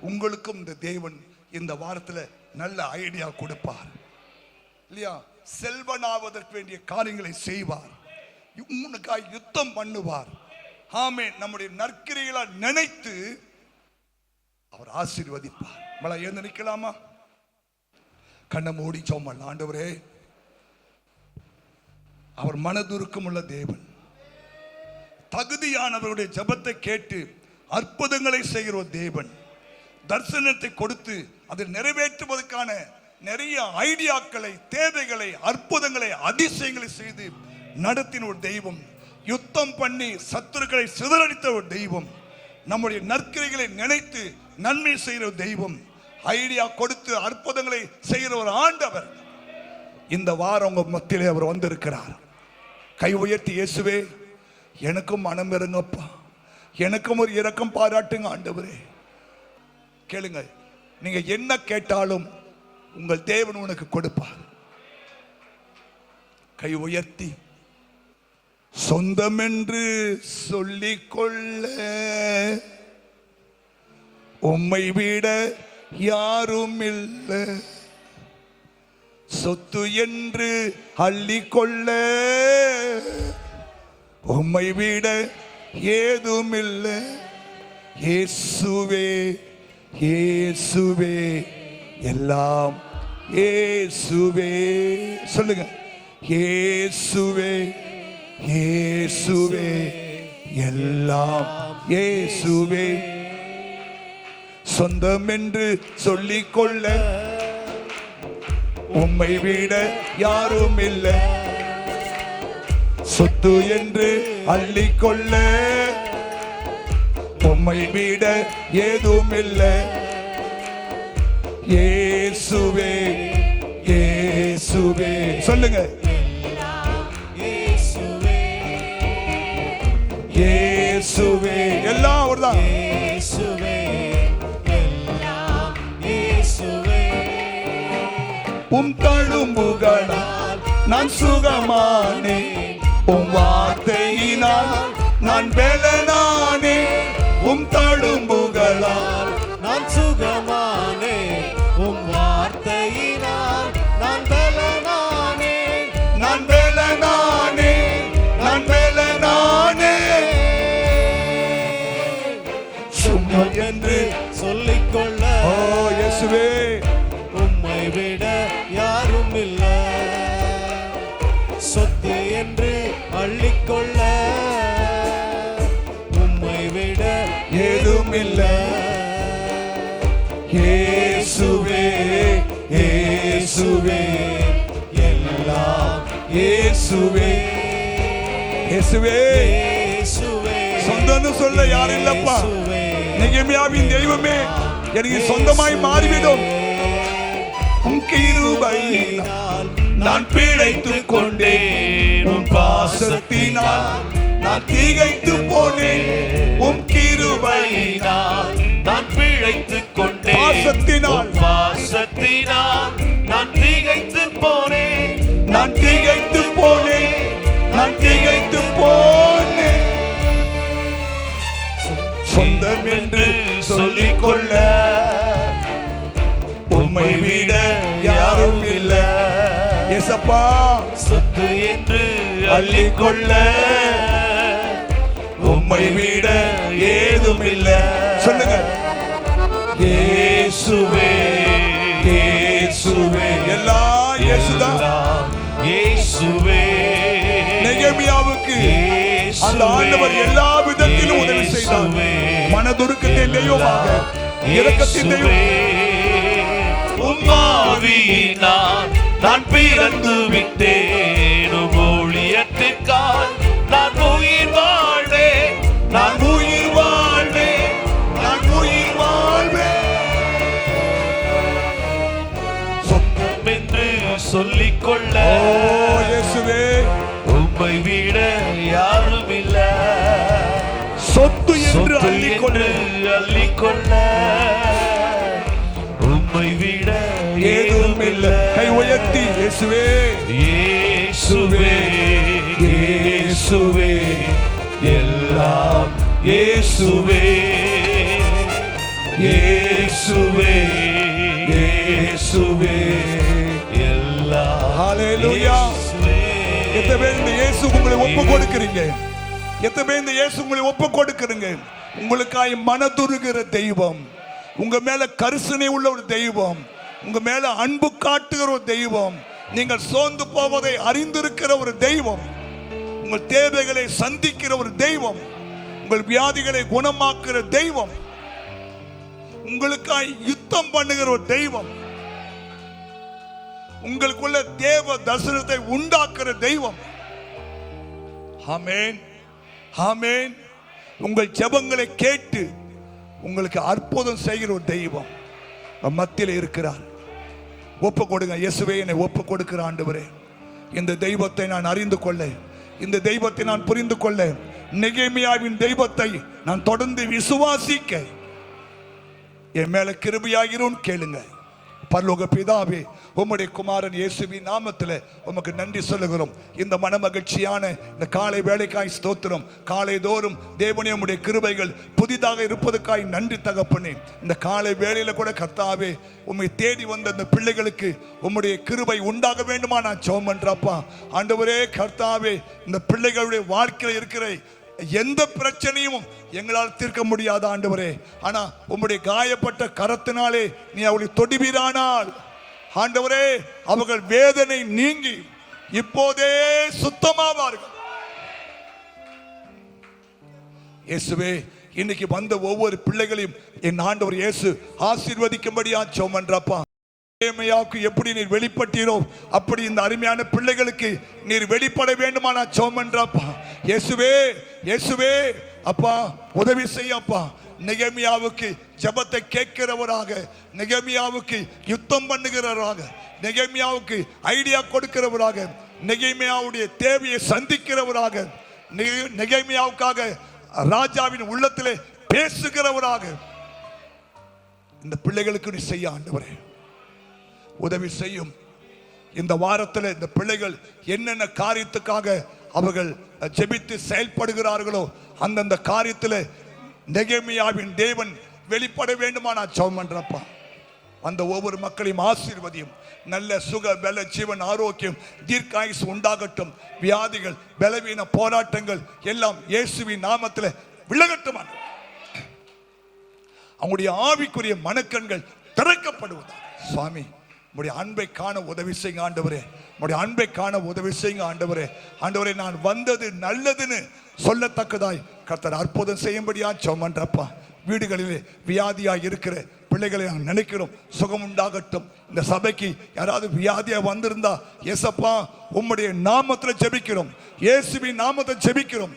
உங்களுக்கும் இந்த தேவன் இந்த வாரத்தில் நல்ல ஐடியா கொடுப்பார் இல்லையா? செல்வனாவதற்கு வேண்டிய காரியங்களை செய்வார், உங்களுக்காக யுத்தம் பண்ணுவார். ஆமென். நம்முடைய நற்கிரிகளை நினைத்து அவர் ஆசீர்வதிப்பார். மழை எழுந்து நிற்கலாமா? கண்ணை மூடி சோமல். ஆண்டவரே, அவர் மனதுருக்கம் உள்ள தேவன், தகுதியானவருடைய ஜெபத்தை கேட்டு அற்புதங்களை செய்கிற ஒரு தேவன், தரிசனத்தை கொடுத்து அதை நிறைவேற்றுவதற்கான நிறைய ஐடியாக்களை, தேவைகளை, அற்புதங்களை, அதிசயங்களை செய்து நடத்தின ஒரு தெய்வம், யுத்தம் பண்ணி சத்துருக்களை சிதறடித்த ஒரு தெய்வம், நம்முடைய நற்கிரைகளை நினைத்து நன்மை செய்கிற ஒரு தெய்வம், ஐடியா கொடுத்து அற்புதங்களை செய்கிற ஒரு ஆண்டவர். இந்த வாரம் உங்க மத்தியிலே அவர் வந்திருக்கிறார். கை உயர்த்தி, இயேசுவே எனக்கும் மனம் இருங்கப்பா, எனக்கும் ஒரு இரக்கம் பாராட்டுங்க ஆண்டவரே. கேளுங்க, நீங்க என்ன கேட்டாலும் உங்கள் தேவன் உனக்கு கொடுப்பார். கை உயர்த்தி, சொந்தம் என்று சொல்லிக்கொள்ள உம்மை விட யாரும் இல்லை, சொத்து என்று அள்ளிக்கொள்ள உம்மை விட ஏதும் இல்லை. இயேசுவே இயேசுவே எல்லாம் இயேசுவே. சொல்லுங்க, இயேசுவே இயேசுவே எல்லாம் இயேசுவே. சொந்தம் என்று சொல்லிக்கொள்ள உம்மை விட யாரும் இல்லை, சொத்து என்று அள்ளிக்கொள்ள உம்மை விட ஏதும் இல்லை. இயேசுவே இயேசுவே. சொல்லுங்க, இயேசுவே எல்லாம் அவர்தான். உம் தழும்புகளால் நான் சுகமானேன், உம் வார்த்தையினால் நான் பெலனானேன். உம் தழும்புகளால் நான் சுகமானேன், உம் வார்த்தையினால் நான் பெலனானேன். நான் பெலனானேன், நான் பெலனானேன். சும்மா என்று சொல்லிக்கொள்ள ஓ இயேசுவே உம்மை விட யாரும் இல்லை, சொத்து என்று அள்ளிக்கொள்ள உம்மை விட ஏதும் இல்லை. இயேசுவே இயேசுவே எல்லாம் இயேசுவே இயேசுவே. சொந்தம்னு சொல்ல யாரும் இல்லப்பா. நெகேமியாவின் தெய்வமே எனக்கு சொந்தமாய் மாறிவிடும். உம் கிருபையினால் நான் பிழைத்துக் கொண்டேன், உம் பாசத்தினால் நான் திகைத்து போனேன். உம் கிருபையினால் நான் பிழைத்துக் கொண்டேன், பாசத்தினால் பாசத்தினால் நான் திகைத்து போனேன். நான் திகைத்து போனேன், நான் திகைத்து போனேன். சொந்தம் என்று சொல்லிக்கொள்ள உம்மை விட யாரும் இல்லை. ஏசப்பா, சொத்து என்று அள்ளிக்கொள்ள உம்மை விட ஏதும் இல்லை. சொல்லுங்க, இயேசுவே இயேசுவே எல்லாம் இயேசுதான். இயேசுவே. நெகேமியாவுக்கு அந்த ஆண்டவர் எல்லா விதத்திலும் உதவி செய்தார். மனதுருக்கத்தின் தெய்வமாக, இரக்கத்தின் தெய்வம். உம்மாவியினால் நான் பிறந்து விட்டேன், ஊழியத்திற்காய் நான் உயிர் வாழ்வேன், நான் உயிர் வாழ்வேன், நான் சொல்லிக்கொள்ள இயேசுவே உம்மை விட யாரும் இல்ல. சொத்து என்று சொத்து என்று அள்ளிக்கொள்ள உம்மை விட ஏதும் இல்லை. கை உயர்த்தி இயேசுவே இயேசுவே இயேசுவே எல்லாம் இயேசுவே இயேசுவே இயேசுவே எல்லாம் ஹல்லேலூயா. எத்தனை பேர் இந்த இயேசு உங்களை ஒப்பு கொடுக்கிறீங்க? எத்தனை பேர் இந்த இயேசு உங்களை ஒப்பு கொடுக்கிறீங்க? உங்களுக்காய் மனதுருகிற தெய்வம், உங்க மேல கரிசனை உள்ள ஒரு தெய்வம், உங்க மேல அன்பு காட்டுகிற ஒரு தெய்வம், நீங்கள் சோர்ந்து போவதை அறிந்திருக்கிற ஒரு தெய்வம், உங்கள் தேவைகளை சந்திக்கிற ஒரு தெய்வம், உங்கள் வியாதிகளை குணமாக்குற தெய்வம், உங்களுக்காய் யுத்தம் பண்ணுகிற ஒரு தெய்வம், உங்களுக்குள்ள தேவ தரிசனத்தை உண்டாக்குற தெய்வம். ஆமென் ஆமென். உங்கள் ஜெபங்களை கேட்டு உங்களுக்கு அற்புதம் செய்கிற ஒரு தெய்வம் மத்தியில் இருக்கிறார். ஒப்பு கொடுங்க. இயேசுவே, என்னை ஒப்பு கொடுக்கிற ஆண்டவரே, இந்த தெய்வத்தை நான் அறிந்து கொள்ள, இந்த தெய்வத்தை நான் புரிந்து கொள்ள, நெகேமியாவின் தெய்வத்தை நான் தொடர்ந்து விசுவாசிக்க என் மேல கிருபையாயிரும் கேளுங்க. பரலோக பிதாவே, உம்முடைய குமாரன் இயேசுவின் நாமத்தில் உமக்கு நன்றி சொல்லுகிறோம். இந்த மனமகிழ்ச்சியான இந்த காலை வேளைக்காய் ஸ்தோத்திரம். காலை தோறும் தேவனே உம்முடைய கிருபைகள் புதிதாக இருப்பதற்காய் நன்றி தகப்பனே. இந்த காலை வேளையில கூட கர்த்தாவே, உம்மை தேடி வந்த இந்த பிள்ளைகளுக்கு உம்முடைய கிருபை உண்டாக வேண்டுமா நான் ஜெபம் பண்றப்பா. ஆண்டவரே கர்த்தாவே, இந்த பிள்ளைகளுடைய வாழ்க்கையில் இருக்கிற எந்த பிரச்சனையும் எங்களால் தீர்க்க முடியாத ஆண்டவரே, ஆனா உம்முடைய காயப்பட்ட கரத்தினாலே நீ அவளை தொடுவீரானால் ஆண்டவரே, அவர்கள் வேதனை நீங்கி இப்போதே சுத்தமாவார்கள். இயேசுவே, இன்னைக்கு வந்த ஒவ்வொரு பிள்ளைகளையும் என் ஆண்டவர் இயேசு ஆசீர்வதிக்கும்படியா ஜெபம் பண்றப்பா. எப்படி நீர் வெளிப்பட்டீரோ அப்படி இந்த அருமையான பிள்ளைகளுக்கு நீர் வெளிப்பட வேண்டுமா நான் ஜெபம் பண்றப்பா. இயேசுவே இயேசுவே அப்பா, உதவி செய்யப்பா. நெகேமியாவுக்கு ஜெபத்தை கேட்கிறவராக, நெகேமியாவுக்கு யுத்தம் பண்ணுகிறவராக, நெகேமியாவுக்கு ஐடியா கொடுக்கிறவராக, நெகேமியாவுடைய தேவையை சந்திக்கிறவராக, நெகேமியாவுக்காக ராஜாவின் உள்ளத்திலே பேசுகிறவராக இந்த பிள்ளைகளுக்கு நீ செய்ய ஆண்டவரே உதவி செய்யும். இந்த வாரத்தில் இந்த பிள்ளைகள் என்னென்ன காரியத்துக்காக அவர்கள் ஜெபித்து செயல்படுகிறார்களோ அந்தந்த காரியத்தில் நெகேமியாவின் தேவன் வெளிப்பட வேண்டுமா நான் ஜெபம் பண்றப்பா. அந்த ஒவ்வொரு மக்களையும் ஆசீர்வதியும். நல்ல சுக பல ஜீவன் ஆரோக்கியம் தீர்க்காயுசு உண்டாகட்டும். வியாதிகள் பலவீன போராட்டங்கள் எல்லாம் இயேசுவின் நாமத்தில் விலகட்டும். அவங்களுடைய ஆவிக்குரிய மனக்கண்கள் திறக்கப்படுவதா. சுவாமி, உடைய அன்பை காண உதவி செய்யுங்க ஆண்டவரே. உடைய அன்பை காண உதவி செய்யுங்க ஆண்டவரே. ஆண்டவரே, நான் வந்தது நல்லதுன்னு சொல்லத்தக்கதாய் கர்த்தர் அற்புதம் செய்யும்படியா ஜெபம் பண்றப்பா. வீடுகளிலே வியாதியாக இருக்கிற பிள்ளைகளை நான் நினைக்கிறோம், சுகம் உண்டாகட்டும். இந்த சபைக்கு யாராவது வியாதியா வந்திருந்தா ஏசப்பா உம்முடைய நாமத்தில் ஜெபிக்கிறோம், இயேசுவின் நாமத்தில் ஜெபிக்கிறோம்.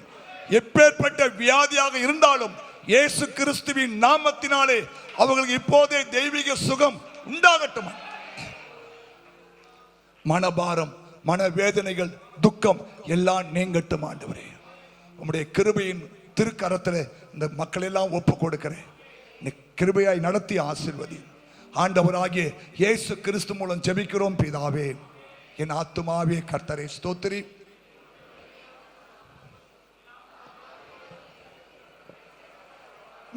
எப்பேற்பட்ட வியாதியாக இருந்தாலும் இயேசு கிறிஸ்துவின் நாமத்தினாலே அவர்களுக்கு இப்போதே தெய்வீக சுகம் உண்டாகட்டும். மனபாரம், மனவேதனைகள், துக்கம் எல்லாம் நீங்கட்டும் ஆண்டவரே. உம்முடைய கிருபையின் திருக்கரத்தில் இந்த மக்கள் எல்லாம் ஒப்பு கொடுக்கிறேன். நீ கிருபையாய் நடத்தி ஆசீர்வதி. ஆண்டவராகிய இயேசு கிறிஸ்து மூலம் ஜெபிக்கிறோம் பிதாவே. என் ஆத்துமாவே கர்த்தரை ஸ்தோத்திரி.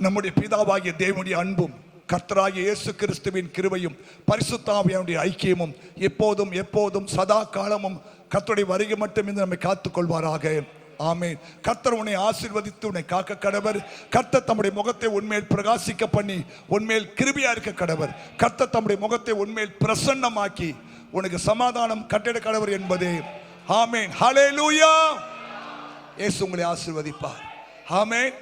நம்முடைய பிதாவாகிய தேவனுடைய அன்பும் கர்த்தராகிய இயேசு கிறிஸ்துவின் கிருபையும் பரிசுத்த ஆவியானுடைய ஐக்கியமும் எப்போதும் எப்போதும் சதா காலமும் கர்த்தருடைய வருகை மட்டும் நம்மை காத்துக் கொள்வாராக. ஆமென். கர்த்தர் உன்னை ஆசீர்வதித்து உன்னை காக்க கடவர். கர்த்தர் தம்முடைய முகத்தை உன்மேல் பிரகாசிக்க பண்ணி உன்மேல் கிருபையா இருக்க கடவர். கர்த்தர் தம்முடைய முகத்தை உன்மேல் பிரசன்னமாக்கி உனக்கு சமாதானம் கட்டிட கடவர் என்பதே. ஆமென். ஹல்லேலூயா. இயேசு உங்களை ஆசீர்வதிப்பார். ஆமென்.